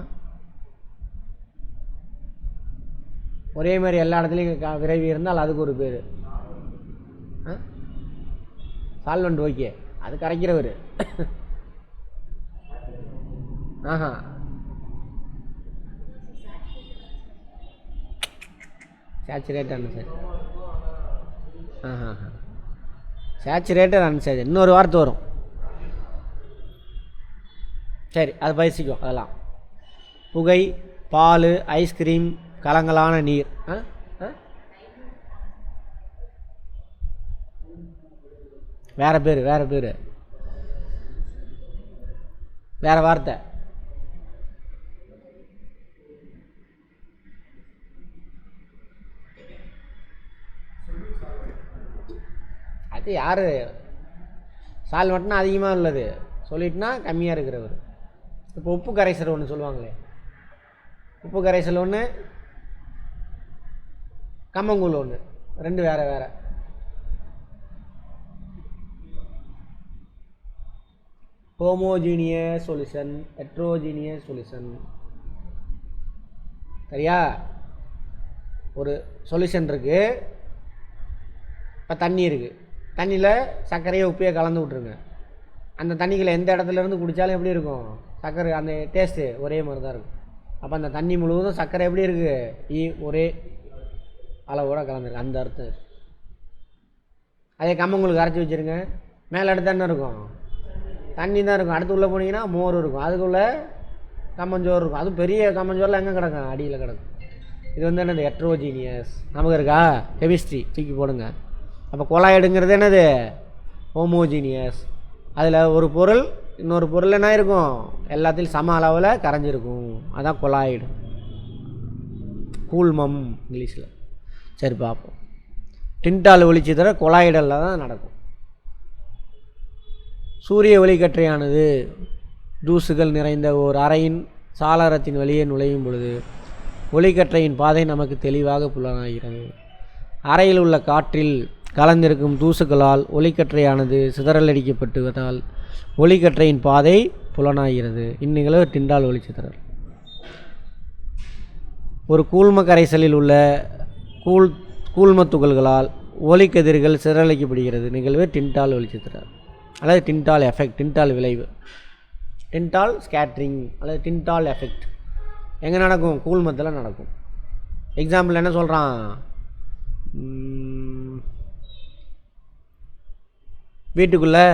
ஒரே மாதிரி எல்லா இடத்துலையும் விரைவி இருந்தால் அதுக்கு ஒரு பேர் சால்வெண்ட். ஓகே, அது கரைக்கிறவர். Saturated unsaturated. சேச்சுரேட்டட் அன்சேச்சுரேட்டட் இன்னொரு வார்த்தை வரும். சரி, அது பயிற்சிக்கும். அதெல்லாம் புகை, பால், ஐஸ்கிரீம், கலங்கலான நீர். வேறு பேர் வேறு வார்த்தை. அது யார்? சால்வெண்ட்னா அதிகமாக உள்ளது, சொல்லிட்டுனா கம்மியாக இருக்கிறவர். இப்போ உப்பு கரைசல் ஒன்று சொல்லுவாங்களே, உப்பு கரைசல் ஒன்று, கம்மங்கூழ் ஒன்று, 2 வேறு. Homogeneous solution, heterogeneous solution. சரியா? ஒரு சொல்யூஷன் இருக்குது, இப்போ தண்ணி இருக்குது. தண்ணியில் சர்க்கரையை உப்பையை கலந்து விட்ருங்க. அந்த தண்ணிகளை எந்த இடத்துலேருந்து குடித்தாலும் எப்படி இருக்கும்? சர்க்கரை அந்த டேஸ்ட்டு ஒரே மாதிரி தான் இருக்கும். அப்போ அந்த தண்ணி முழுவதும் சர்க்கரை எப்படி இருக்குது? ஒரே அளவோடு கலந்துருக்கு, அந்த அர்த்தம். அதே கம்மங்கூழ் கரைச்சி வச்சுருங்க, மேலே அடுத்து என்ன இருக்கும்? தண்ணி தான் இருக்கும். அடுத்து உள்ளே போனீங்கன்னா மோர் இருக்கும், அதுக்குள்ளே கம்மஞ்சோறு இருக்கும். அதுவும் பெரிய கம்மஞ்சோரில் எங்கே கிடக்கும்? அடியில் கிடக்கும். இது வந்து என்னது? ஹெட்ரோஜீனியஸ். நமக்கு இருக்கா? கெமிஸ்ட்ரி தூக்கி போடுங்க. அப்போ கொலாய்டுங்கிறது என்னது? ஹோமோஜீனியஸ். அதில் ஒரு பொருள் இன்னொரு பொருள் என்ன இருக்கும்? எல்லாத்தையும் சம அளவில் கரைஞ்சிருக்கும், அதான் கொலாய்டு. கூழ்மம் இங்கிலீஷில். சரி பார்ப்போம். டின்டால் ஒளிச்சிதற கொலாய்டலில் தான் நடக்கும். சூரிய ஒளிக்கற்றையானது தூசுகள் நிறைந்த ஓர் அறையின் சாளரத்தின் வழியே நுழையும் பொழுது ஒளிக்கற்றையின் பாதை நமக்கு தெளிவாக புலனாகிறது. அறையில் உள்ள காற்றில் கலந்திருக்கும் தூசுகளால் ஒளிக்கற்றையானது சிதறலடிக்கப்பட்டுவதால் ஒளிக்கற்றையின் பாதை புலனாகிறது. இந்நிகழ்வு டிண்டால் ஒளிச்சிதறல். ஒரு கூழ்ம கரைசலில் உள்ள கூழ்ம துகள்களால் ஒளிக்கதிர்கள் சிதறடிக்கப்படுகிறது. நிகழ்வு டிண்டால் ஒளிச்சிதறல் அல்லது டிண்டால் எஃபெக்ட். டிண்டால் விளைவு, டிண்டால் ஸ்கேட்ரிங் அல்லது டிண்டால் எஃபெக்ட் எங்கே நடக்கும்? கூழ்மத்தில் நடக்கும். எக்ஸாம்பிள் என்ன சொல்கிறான்? வீட்டுக்குள்ளே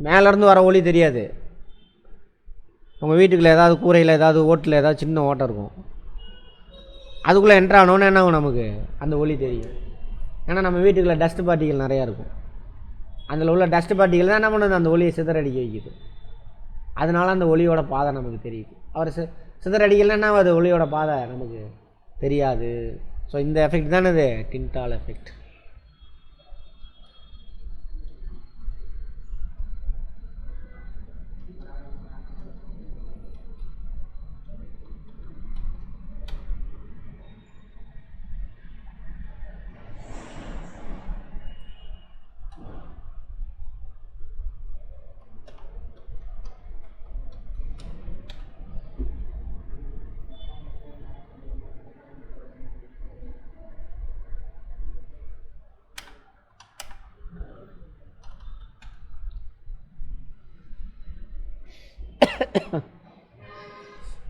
மேலேருந்து வர ஒளி தெரியாது. உங்கள் வீட்டுக்குள்ளே ஏதாவது கூரையில் ஏதாவது ஓட்டில் ஏதாவது சின்ன ஓட்டம் இருக்கும். அதுக்குள்ளே என்ட்ரானோன்னு என்ன ஆகும்? நமக்கு அந்த ஒளி தெரியும். ஏன்னா நம்ம வீட்டுக்குள்ளே டஸ்ட் பார்ட்டிகள் நிறையா இருக்கும். அதில் உள்ள டஸ்ட் பார்ட்டிகள் தான் என்ன பண்ணுது? அந்த ஒளியை சிதறடிக்க வைக்குது. அதனால அந்த ஒளியோட பாதை நமக்கு தெரியுது. அவர் சிதறடிக்கலைன்னா என்ன ஆகுது? ஒளியோட பாதை நமக்கு தெரியாது. ஸோ இந்த எஃபெக்ட் தானே இது டிண்டால் எஃபெக்ட்.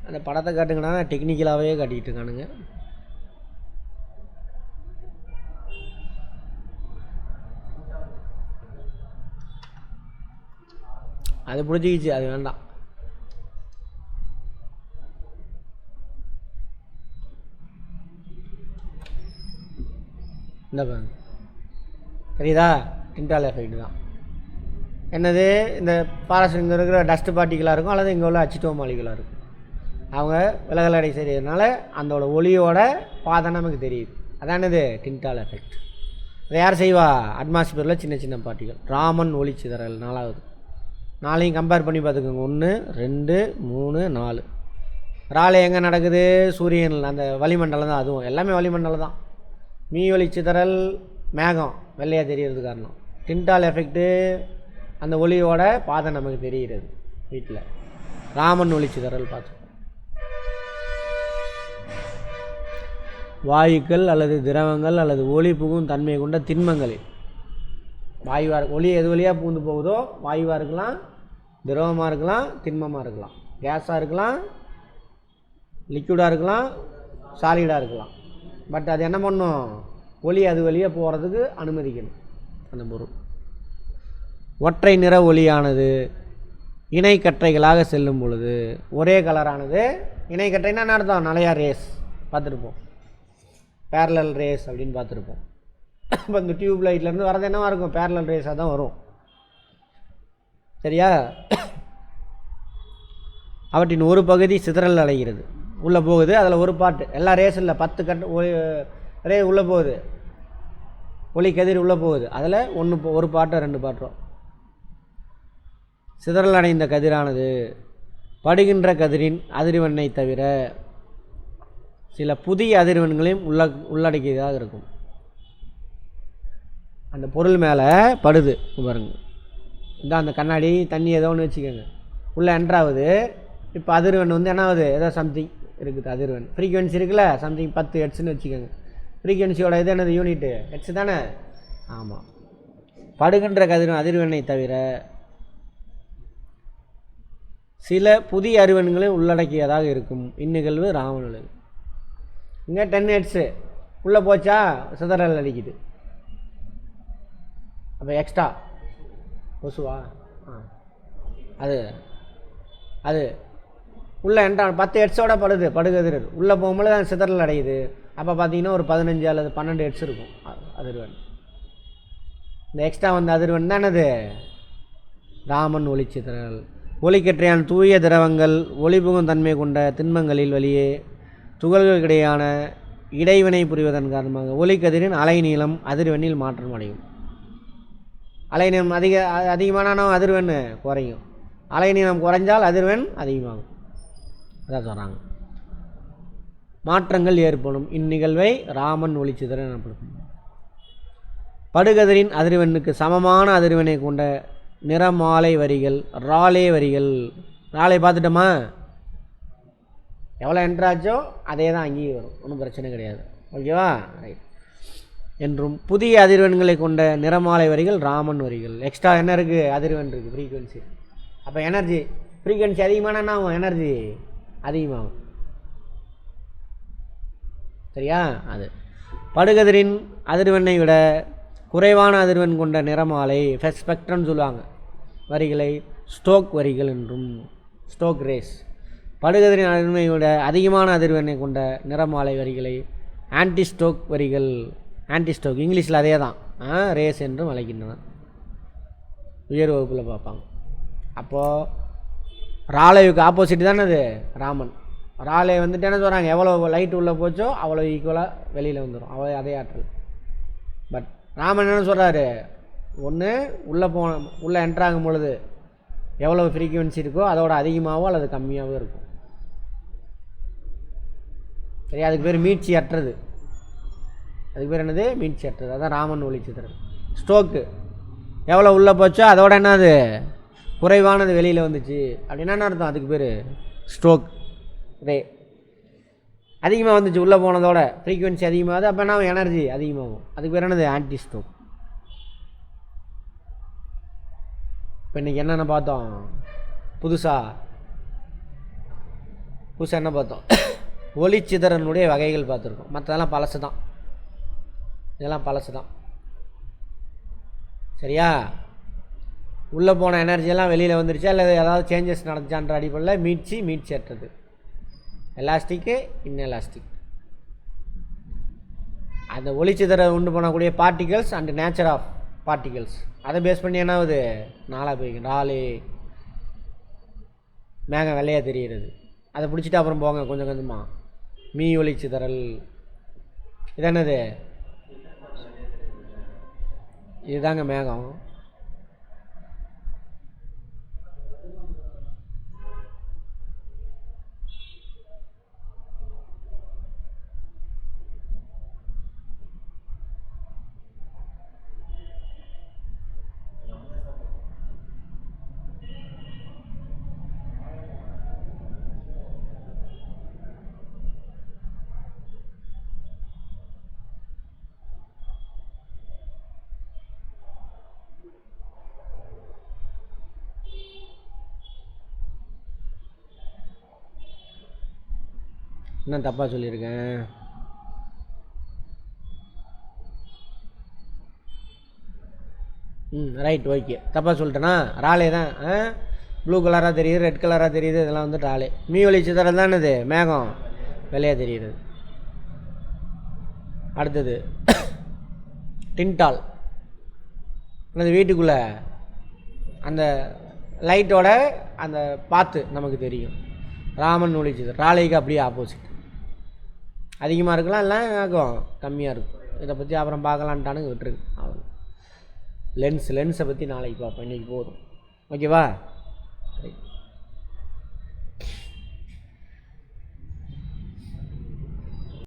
அந்த படத்தை காட்டுங்கன்னா டெக்னிக்கலாகவே காட்டிக்கிட்டு இருக்கானுங்க. அது பிடிச்சிக்கிச்சு, அது வேண்டாம். இந்த தெரியுதா? டிண்டால் எஃபெக்ட் தான். என்னது? இந்த ஃபாரஸ்ட் இங்கே இருக்கிற டஸ்ட் பார்ட்டிகளாக இருக்கும் அல்லது இங்கே உள்ள அச்சிட்டோமாலிகளாக இருக்கும். அவங்க விலகல் அடை செய்கிறதுனால அந்த ஒளியோட பாதை நமக்கு தெரியுது. அதானது டிண்டால் எஃபெக்ட். அதை யார் செய்வா? அட்மாஸ்பியரில் சின்ன சின்ன பார்ட்டிகள். ராமன் ஒளிச்சிதறல் 4வது. 4ஐயும் கம்பேர் பண்ணி பார்த்துக்கோங்க. 1 2 3 4. ராலை எங்கே நடக்குது? சூரியன் அந்த வளிமண்டலம் தான். அதுவும் எல்லாமே வளிமண்டலம் தான். மீ ஒளிச்சிதறல் மேகம் வெள்ளையாக தெரியறது காரணம். டிண்டால் எஃபெக்ட்டு அந்த ஒளியோட பாதை நமக்கு தெரிகிறது. வீட்டில் ராமன் ஒளிச்சிதறல் பார்த்து. வாயுக்கள் அல்லது திரவங்கள் அல்லது ஒளி புகும் தன்மை கொண்ட திண்மங்களில் வாயுவாக ஒளி எது வழியாக பூந்து போகுதோ வாயுவாக இருக்கலாம், திரவமாக இருக்கலாம், திண்மமாக இருக்கலாம், கேஸாக இருக்கலாம், லிக்விடாக இருக்கலாம், சாலிடாக இருக்கலாம். பட் அது என்ன பண்ணும்? ஒளி அது வழியாக போகிறதுக்கு அனுமதிக்கணும் அந்த பொருள். ஒற்றை நிற ஒளியானது இணைக்கற்றைகளாக செல்லும் பொழுது ஒரே கலரானது. இணைக்கற்றைன்னா என்ன அர்த்தம்? நிலையா ரேஸ் பார்த்துருப்போம், பேரலல் ரேஸ் அப்படின்னு பார்த்துருப்போம். இப்போ இந்த டியூப் லைட்லேருந்து வரது என்னவா இருக்கும்? பேரலல் ரேஸாக தான் வரும். சரியா? அவற்றின் ஒரு பகுதி சிதறல் அடைகிறது, உள்ளே போகுது. அதில் ஒரு பாட்டு எல்லா ரேஸ் இல்லை, 10 ரே உள்ளே போகுது, ஒளி கதிர் உள்ளே போகுது. அதில் ஒரு பாட்டோ 2 பாட்டோ. சிதறல் அடைந்த கதிரானது படுகின்ற கதிரின் அதிர்வெண்ணை தவிர சில புதிய அதிர்வெண்களையும் உள்ளடக்கியதாக இருக்கும். அந்த பொருள் மேலே படுது பாருங்க. இந்த அந்த கண்ணாடி தண்ணி ஏதோ ஒன்று வச்சுக்கோங்க, உள்ளே என்ட்ராகுது. இப்போ அதிர்வெண் என்ன ஆகுது? ஏதோ சம்திங் இருக்குது அதிர்வெண். ஃப்ரீக்வன்சி இருக்குல்ல, சம்திங் 10 ஹெர்ட்ஸ்னு வச்சுக்கோங்க. ஃப்ரீக்வன்சியோட இது என்னது? யூனிட்டு ஹெர்ட்ஸ் தானே? ஆமாம். படுகின்ற கதிரின் அதிர்வெண்ணை தவிர சில புதிய அதிர்வெண்களையும் உள்ளடக்கியதாக இருக்கும். இந்நிகழ்வு ராமன் விளைவு. இங்கே 10 ஹெர்ட்ஸு உள்ளே போச்சா சிதறல் அடிக்குது. அப்போ எக்ஸ்ட்ரா கொசுவா அது அது உள்ளே என்ட்ரான் 10 ஹெர்ட்ஸோட படுகதிர் உள்ளே போகும்போது அது சிதறல் அடையுது. அப்போ பார்த்தீங்கன்னா ஒரு 15 அல்லது 12 ஹெர்ட்ஸ் இருக்கும் அதிர்வெண். இந்த எக்ஸ்ட்ரா வந்த அதிர்வெண் தான் என்னது? ராமன் ஒளிச்சிதறல். ஒளிக்கற்றையான தூய திரவங்கள் ஒளிபுகும் தன்மை கொண்ட திண்மங்களில் வழியே துகள்களுக்கிடையான இடைவினை புரிவதன் காரணமாக ஒளிக்கதிரின் அலைநீளம் அதிர்வெண்ணில் மாற்றம் அடையும். அலைநீளம் அதிகமான அதிர்வெண் குறையும், அலைநீளம் குறைஞ்சால் அதிர்வெண் அதிகமாகும். அதான் சொல்கிறாங்க. மாற்றங்கள் ஏற்படும். இந்நிகழ்வை ராமன் ஒளிச்சிதறல் எனப்படும். படுகதிரின் அதிர்வெண்ணுக்கு சமமான அதிர்வெண்ணை கொண்ட நிறமாலை வரிகள் ராலே வரிகள். ராலே பார்த்துட்டோமா? எவ்வளோ என்ட்ராச்சோ அதே தான் அங்கேயும் வரும், ஒன்றும் பிரச்சனை கிடையாது. ஓகேவா? ரைட். என்றும் புதிய அதிர்வெண்களை கொண்ட நிறமாலை வரிகள் ராமன் வரிகள். எக்ஸ்ட்ரா என்ன இருக்குது? அதிர்வெண் இருக்குது, ஃப்ரீக்குவென்சி. அப்போ எனர்ஜி ஃப்ரீக்குவென்சி அதிகமான என்ன ஆகும்? எனர்ஜி அதிகமாகும். சரியா? அது படுகதிரின் அதிர்வெண்ணை விட குறைவான அதிர்வெண் கொண்ட நிறமாலை ஸ்பெக்ட்ரம் சொல்லுவாங்க வரிகளை ஸ்டோக் வரிகள் என்றும். Stroke race. படுகதிரின் அதிர்வெண்ணை விட அதிகமான அதிர்வெண்ணை கொண்ட நிறமாலை வரிகளை ஆன்டிஸ்டோக் வரிகள். ஆன்டிஸ்டோக் இங்கிலீஷில் அதே தான், ரேஸ் என்றும் அழைக்கின்றன. உயர் வகுப்பில் பார்ப்பாங்க. அப்போது ராலேவுக்கு ஆப்போசிட் தானே அது ராமன். ராலே வந்துட்டு என்ன சொல்கிறாங்க? எவ்வளோ லைட் உள்ளே போச்சோ அவ்வளோ ஈக்குவலாக வெளியில் வந்துடும், அவ்வளோ அதே ஆற்றல். பட் ராமன் என்ன சொல்கிறாரு? ஒன்று உள்ளே என்ட்ராகும் பொழுது எவ்வளோ ஃப்ரீக்குவென்சி இருக்கோ அதோட அதிகமாகவோ அல்லது கம்மியாகவோ இருக்கும். சரி, அதுக்கு பேர் மீட்சி அற்றது. அதுக்கு பேர் என்னது? மீட்சி அற்றது. அதான் ராமன் ஒளிச்சித்திரன். ஸ்டோக்கு எவ்வளோ உள்ளே போச்சோ அதோட என்னது? குறைவானது வெளியில் வந்துச்சு அப்படின்னா என்ன அர்த்தம்? அதுக்கு பேர் ஸ்டோக் ரே. அதிகமாக வந்துச்சு உள்ளே போனதோட ஃப்ரீக்குவென்சி அதிகமாகுது, அப்போ என்ன எனர்ஜி அதிகமாகும். அதுக்கு பேர் என்னது? Anti Stoke. இப்போ இன்றைக்கி என்னென்ன பார்த்தோம்? புதுசாக என்ன பார்த்தோம்? ஒளிச்சிதறனுடைய வகைகள் பார்த்துருக்கோம். மற்றதெல்லாம் பழசு தான், இதெல்லாம் பழசு தான். சரியா? உள்ளே போன எனர்ஜியெல்லாம் வெளியில் வந்துருச்சா இல்லை ஏதாவது சேஞ்சஸ் நடந்துச்சான்ற அடிப்படையில் மீட்சி அற்றது. Elastic inelastic. அந்த ஒளிச்சிதற உண்டு பண்ணக்கூடிய particles and nature of particles அதை பேஸ் பண்ணி என்ன ஆகுது? நாளாக போய்க்கு. ராலே மேகம் வெள்ளையாக தெரிகிறது, அதை பிடிச்சிட்டு அப்புறம் போங்க கொஞ்சம் கொஞ்சமாக. மீ ஒளிச்சிதறல். இது என்னது? இதுதாங்க மேகம். என்ன தப்பாக சொல்லியிருக்கேன்? Right, okay. தப்பாக சொல்லிட்டேனா? ராலே தான். ப்ளூ கலராக தெரியுது, ரெட் கலராக தெரியுது, இதெல்லாம் வந்து ராலே. மீ ஒளிச்சிதறல் தான் இது மேகம் வெள்ளையாக தெரியுது. அடுத்தது டின்டால். அந்த வீட்டுக்குள்ளே அந்த லைட்டோட அந்த பாத்து நமக்கு தெரியும். ராமன் ஒளிச்சிதறல். ராலேக்கு அப்படியே ஆப்போசிட். அதிகமாக இருக்கலாம், இல்லை ஆகும் கம்மியாக இருக்கும். இதை பற்றி அப்புறம் பார்க்கலான்ட்டானுங்க, விட்டுருக்கு. அவ்வளோ. லென்ஸை பற்றி நாளைக்கு பார்ப்போம், இன்றைக்கி போதும். ஓகேவா? ரைட்.